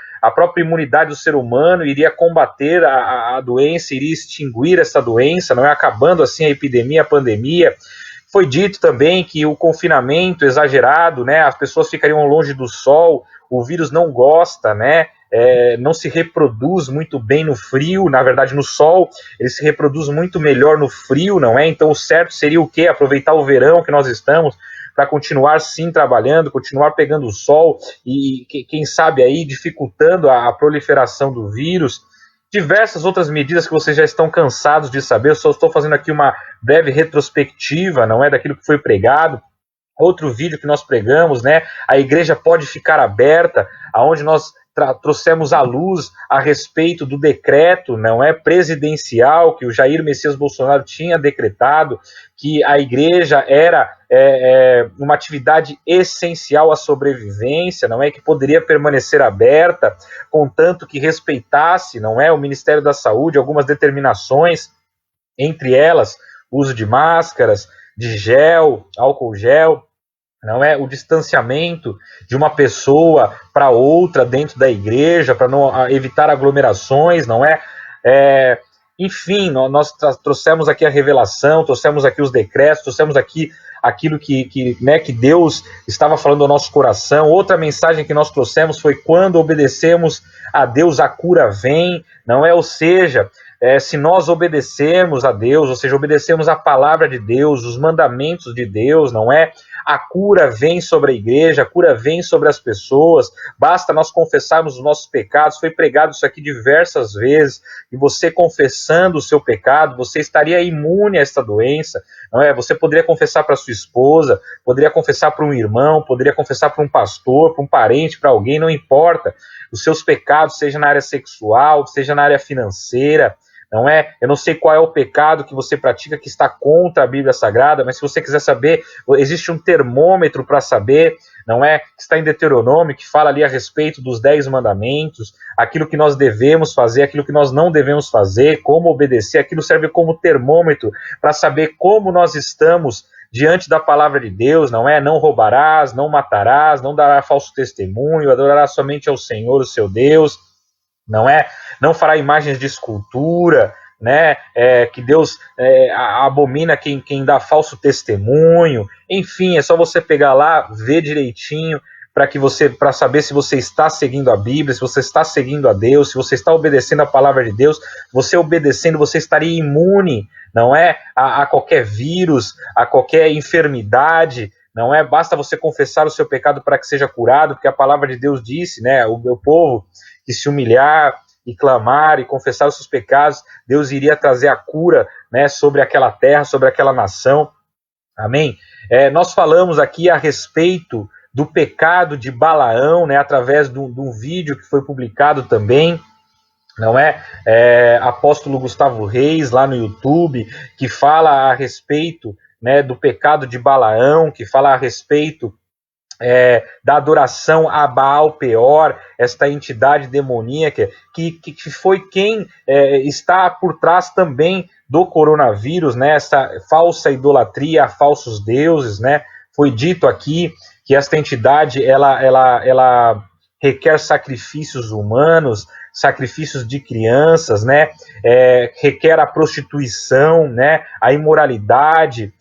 imunidade do ser humano iria combater a doença, iria extinguir essa doença, não é? Acabando assim a epidemia, a pandemia. Foi dito também que o confinamento exagerado, né? As pessoas ficariam longe do sol, o vírus não gosta, né? Não se reproduz muito bem no frio, na verdade no sol, ele se reproduz muito melhor no frio, não é? Então o certo seria o quê? Aproveitar o verão que nós estamos para continuar sim trabalhando, continuar pegando o sol e quem sabe aí dificultando a proliferação do vírus. Diversas outras medidas que vocês já estão cansados de saber, eu só estou fazendo aqui uma breve retrospectiva, não é, daquilo que foi pregado. Outro vídeo que nós pregamos, né, a igreja pode ficar aberta, aonde nós trouxemos à luz a respeito do decreto, não é, presidencial que o Jair Messias Bolsonaro tinha decretado, que a igreja era uma atividade essencial à sobrevivência, não é, que poderia permanecer aberta, contanto que respeitasse, não é, o Ministério da Saúde, algumas determinações, entre elas, o uso de máscaras, de gel, álcool gel, não é, o distanciamento de uma pessoa para outra dentro da igreja, para não evitar aglomerações, não é? Enfim, nós trouxemos aqui a revelação, trouxemos aqui os decretos, trouxemos aqui aquilo que Deus estava falando ao nosso coração. Outra mensagem que nós trouxemos foi: quando obedecemos a Deus, a cura vem, não é? Ou seja, se nós obedecemos a Deus, ou seja, obedecemos a palavra de Deus, os mandamentos de Deus, não é? A cura vem sobre a igreja, a cura vem sobre as pessoas, basta nós confessarmos os nossos pecados. Foi pregado isso aqui diversas vezes, e você confessando o seu pecado, você estaria imune a esta doença, não é? Você poderia confessar para sua esposa, poderia confessar para um irmão, poderia confessar para um pastor, para um parente, para alguém, não importa. Os seus pecados, seja na área sexual, seja na área financeira, não é? Eu não sei qual é o pecado que você pratica que está contra a Bíblia Sagrada, mas se você quiser saber, existe um termômetro para saber, não é? Que está em Deuteronômio, que fala ali a respeito dos 10 mandamentos, aquilo que nós devemos fazer, aquilo que nós não devemos fazer, como obedecer. Aquilo serve como termômetro para saber como nós estamos diante da palavra de Deus, não é? Não roubarás, não matarás, não darás falso testemunho, adorarás somente ao Senhor, o seu Deus, não é? Não fará imagens de escultura, né? Que Deus abomina quem dá falso testemunho. Enfim, é só você pegar lá, ver direitinho, para saber se você está seguindo a Bíblia, se você está seguindo a Deus, se você está obedecendo a palavra de Deus. Você obedecendo, você estaria imune, não é? A qualquer vírus, a qualquer enfermidade. Não é? Basta você confessar o seu pecado para que seja curado, porque a palavra de Deus disse, né? O meu povo que se humilhar e clamar e confessar os seus pecados, Deus iria trazer a cura, né, sobre aquela terra, sobre aquela nação. Amém? Nós falamos aqui a respeito do pecado de Balaão, né, através de um vídeo que foi publicado também, não é? Apóstolo Gustavo Reis, lá no YouTube, que fala a respeito, né, do pecado de Balaão, que fala a respeito da adoração a Baal Peor, esta entidade demoníaca, que foi quem está por trás também do coronavírus, né, essa falsa idolatria a falsos deuses, né? Foi dito aqui que esta entidade ela requer sacrifícios humanos, sacrifícios de crianças, né? Requer a prostituição, né? A imoralidade,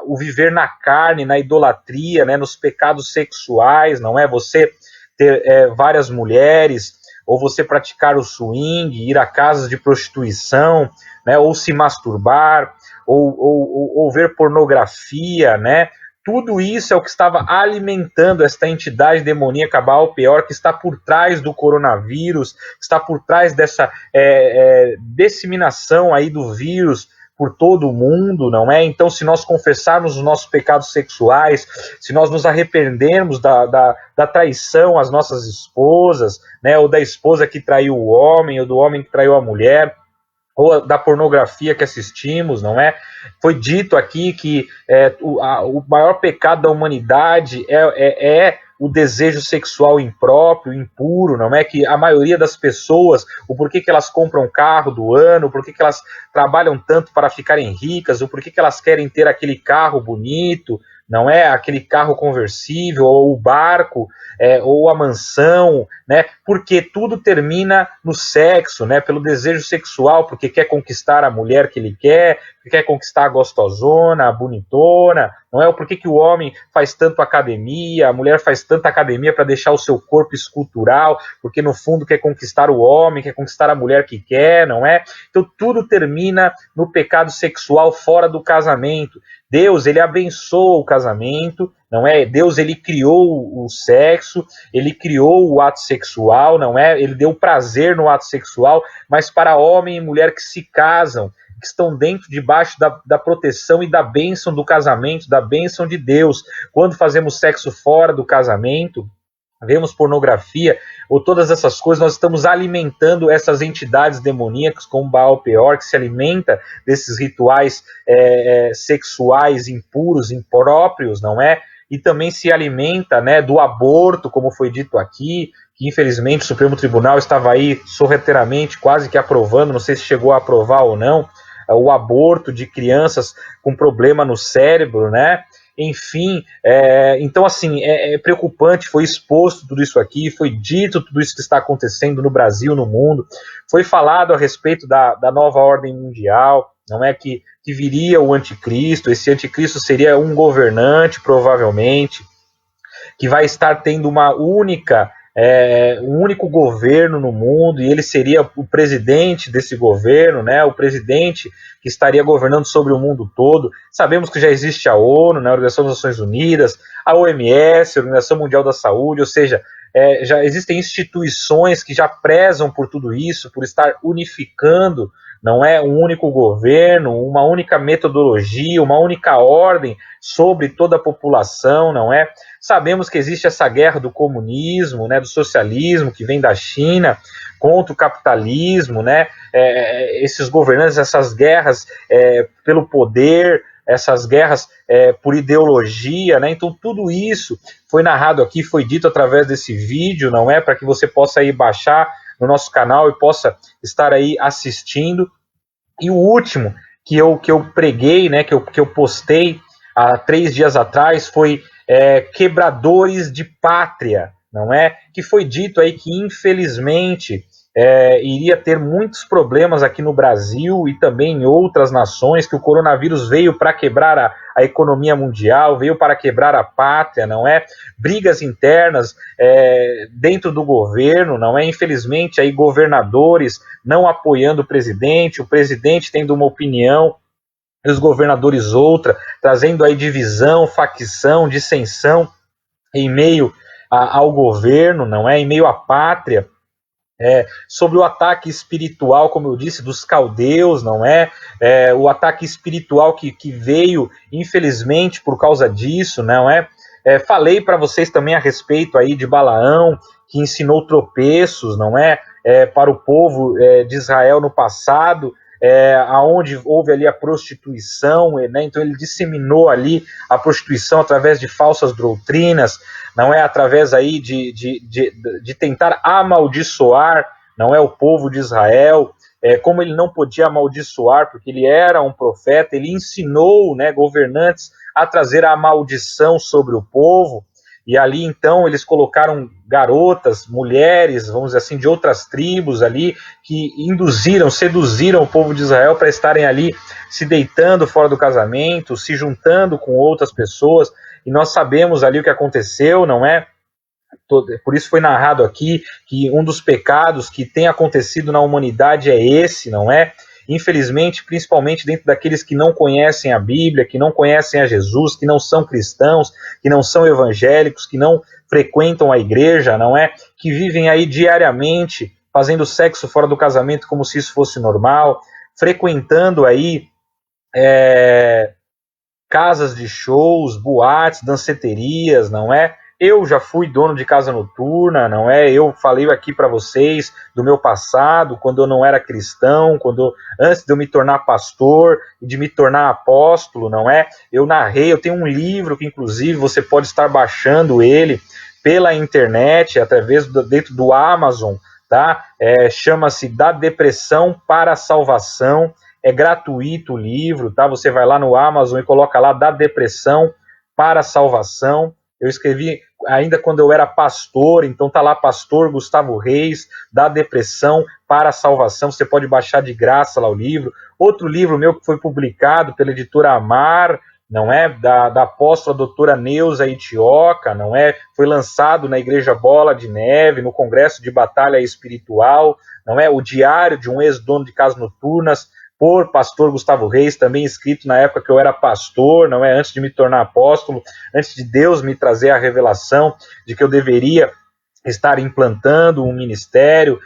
o viver na carne, na idolatria, né, nos pecados sexuais, não é? Você ter várias mulheres, ou você praticar o swing, ir a casas de prostituição, né, ou se masturbar, ou ver pornografia, né? Tudo isso é o que estava alimentando esta entidade demoníaca Baal Peor, que está por trás do coronavírus, está por trás dessa disseminação aí do vírus por todo o mundo, não é? Então, se nós confessarmos os nossos pecados sexuais, se nós nos arrependermos da traição às nossas esposas, né, ou da esposa que traiu o homem, ou do homem que traiu a mulher, ou da pornografia que assistimos, não é? Foi dito aqui que o maior pecado da humanidade é o desejo sexual impróprio, impuro, não é? Que a maioria das pessoas, o porquê que elas compram carro do ano, o porquê que elas trabalham tanto para ficarem ricas, o porquê que elas querem ter aquele carro bonito, não é? Aquele carro conversível, ou o barco, ou a mansão, né? Porque tudo termina no sexo, né? Pelo desejo sexual, porque quer conquistar a mulher que ele quer conquistar a gostosona, a bonitona, não é? Por que o homem faz tanto academia, a mulher faz tanta academia para deixar o seu corpo escultural, porque no fundo quer conquistar o homem, quer conquistar a mulher que quer, não é? Então tudo termina no pecado sexual fora do casamento. Deus, ele abençoa o casamento, não é? Deus, ele criou o sexo, ele criou o ato sexual, não é? Ele deu prazer no ato sexual, mas para homem e mulher que se casam, que estão debaixo da proteção e da bênção do casamento, da bênção de Deus. Quando fazemos sexo fora do casamento, vemos pornografia, ou todas essas coisas, nós estamos alimentando essas entidades demoníacas, como Baal Peor, que se alimenta desses rituais sexuais impuros, impróprios, não é? E também se alimenta, né, do aborto, como foi dito aqui, que infelizmente o Supremo Tribunal estava aí sorrateiramente quase que aprovando, não sei se chegou a aprovar ou não, o aborto de crianças com problema no cérebro, né? Enfim, então assim, é preocupante, foi exposto tudo isso aqui, foi dito tudo isso que está acontecendo no Brasil, no mundo, foi falado a respeito da nova ordem mundial, não é que viria o anticristo, esse anticristo seria um governante, provavelmente, que vai estar tendo um único governo no mundo, e ele seria o presidente desse governo, né, o presidente que estaria governando sobre o mundo todo. Sabemos que já existe a ONU, né, a Organização das Nações Unidas, a OMS, a Organização Mundial da Saúde, ou seja, já existem instituições que já prezam por tudo isso, por estar unificando, não é, um único governo, uma única metodologia, uma única ordem sobre toda a população, não é? Sabemos que existe essa guerra do comunismo, né, do socialismo, que vem da China, contra o capitalismo, né? Esses governantes, essas guerras pelo poder, essas guerras por ideologia, né? Então tudo isso foi narrado aqui, foi dito através desse vídeo, não é? Para que você possa aí baixar no nosso canal e possa estar aí assistindo. E o último que eu preguei, né? Que eu postei há 3 dias atrás foi quebradores de pátria, não é? Que foi dito aí que infelizmente iria ter muitos problemas aqui no Brasil e também em outras nações, que o coronavírus veio para quebrar a economia mundial, veio para quebrar a pátria, não é? Brigas internas dentro do governo, não é? Infelizmente aí governadores não apoiando o presidente tendo uma opinião e os governadores outra, trazendo aí divisão, facção, dissensão em meio ao governo, não é? Em meio à pátria. Sobre o ataque espiritual, como eu disse, dos caldeus, não é? O ataque espiritual que veio, infelizmente, por causa disso, não é? Falei para vocês também a respeito aí de Balaão, que ensinou tropeços, não é? Para o povo de Israel no passado, aonde houve ali a prostituição, né? Então ele disseminou ali a prostituição através de falsas doutrinas, não é, através aí de tentar amaldiçoar, não é, o povo de Israel. Como ele não podia amaldiçoar, porque ele era um profeta, ele ensinou, né, governantes a trazer a maldição sobre o povo. E ali, então, eles colocaram garotas, mulheres, vamos dizer assim, de outras tribos ali, que seduziram o povo de Israel para estarem ali se deitando fora do casamento, se juntando com outras pessoas, e nós sabemos ali o que aconteceu, não é? Por isso foi narrado aqui que um dos pecados que tem acontecido na humanidade é esse, não é? Infelizmente, principalmente dentro daqueles que não conhecem a Bíblia, que não conhecem a Jesus, que não são cristãos, que não são evangélicos, que não frequentam a igreja, não é? Que vivem aí diariamente fazendo sexo fora do casamento como se isso fosse normal, frequentando aí casas de shows, boates, danceterias, não é? Eu já fui dono de casa noturna, não é? Eu falei aqui para vocês do meu passado, quando eu não era cristão, antes de eu me tornar pastor e de me tornar apóstolo, não é? Eu narrei, eu tenho um livro que inclusive você pode estar baixando ele pela internet, dentro do Amazon, tá? Chama-se Da Depressão para a Salvação. É gratuito o livro, tá? Você vai lá no Amazon e coloca lá Da Depressão para a Salvação. Eu escrevi ainda quando eu era pastor, então tá lá Pastor Gustavo Reis, Da Depressão para a Salvação. Você pode baixar de graça lá o livro. Outro livro meu que foi publicado pela editora Amar, não é? Da apóstola doutora Neuza Itioca, não é? Foi lançado na Igreja Bola de Neve, no Congresso de Batalha Espiritual, não é? O Diário de um Ex-Dono de Casas Noturnas, por pastor Gustavo Reis, também escrito na época que eu era pastor, não é? Antes de me tornar apóstolo, antes de Deus me trazer a revelação de que eu deveria estar implantando um ministério,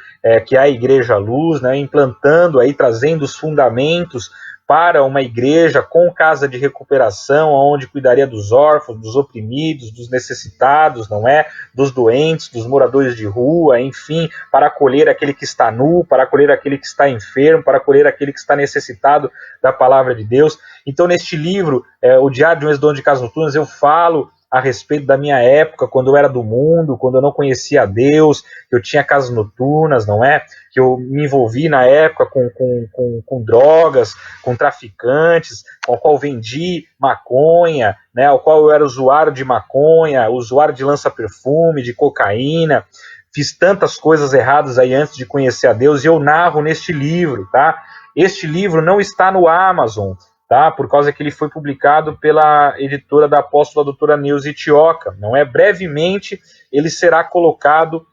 que é a Igreja Luz, né? Implantando aí, trazendo os fundamentos para uma igreja com casa de recuperação, onde cuidaria dos órfãos, dos oprimidos, dos necessitados, não é? Dos doentes, dos moradores de rua, enfim, para acolher aquele que está nu, para acolher aquele que está enfermo, para acolher aquele que está necessitado da palavra de Deus. Então, neste livro, O Diário de um Ex-Dono de Casas Noturnas, eu falo a respeito da minha época, quando eu era do mundo, quando eu não conhecia a Deus, que eu tinha casas noturnas, não é? Que eu me envolvi na época com drogas, com traficantes, com o qual vendi maconha, né? Ao qual eu era usuário de maconha, usuário de lança-perfume, de cocaína. Fiz tantas coisas erradas aí antes de conhecer a Deus, e eu narro neste livro, tá? Este livro não está no Amazon, tá? Por causa que ele foi publicado pela editora da apóstola doutora Neuza Itioca, não é? Brevemente ele será colocado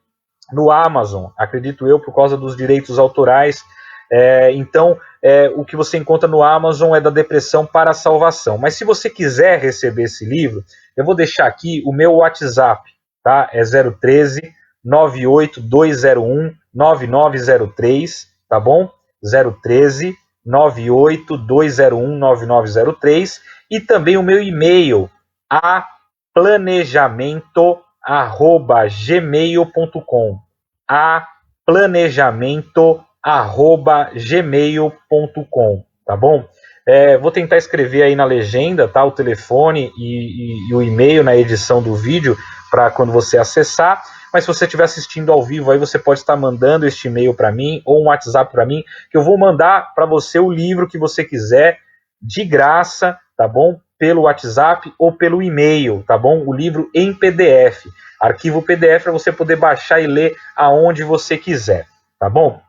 no Amazon, acredito eu, por causa dos direitos autorais. Então, o que você encontra no Amazon é da depressão para a salvação. Mas se você quiser receber esse livro, eu vou deixar aqui o meu WhatsApp, tá? É 013 98201 9903, tá bom? 013 982019903, e também o meu e-mail, aplanejamento@gmail.com, aplanejamento@gmail.com, tá bom? Vou tentar escrever aí na legenda, tá, o telefone e o e-mail na edição do vídeo, para quando você acessar. Mas se você estiver assistindo ao vivo, aí você pode estar mandando este e-mail para mim, ou um WhatsApp para mim, que eu vou mandar para você o livro que você quiser, de graça, tá bom? Pelo WhatsApp ou pelo e-mail, tá bom? O livro em PDF. Arquivo PDF para você poder baixar e ler aonde você quiser, tá bom?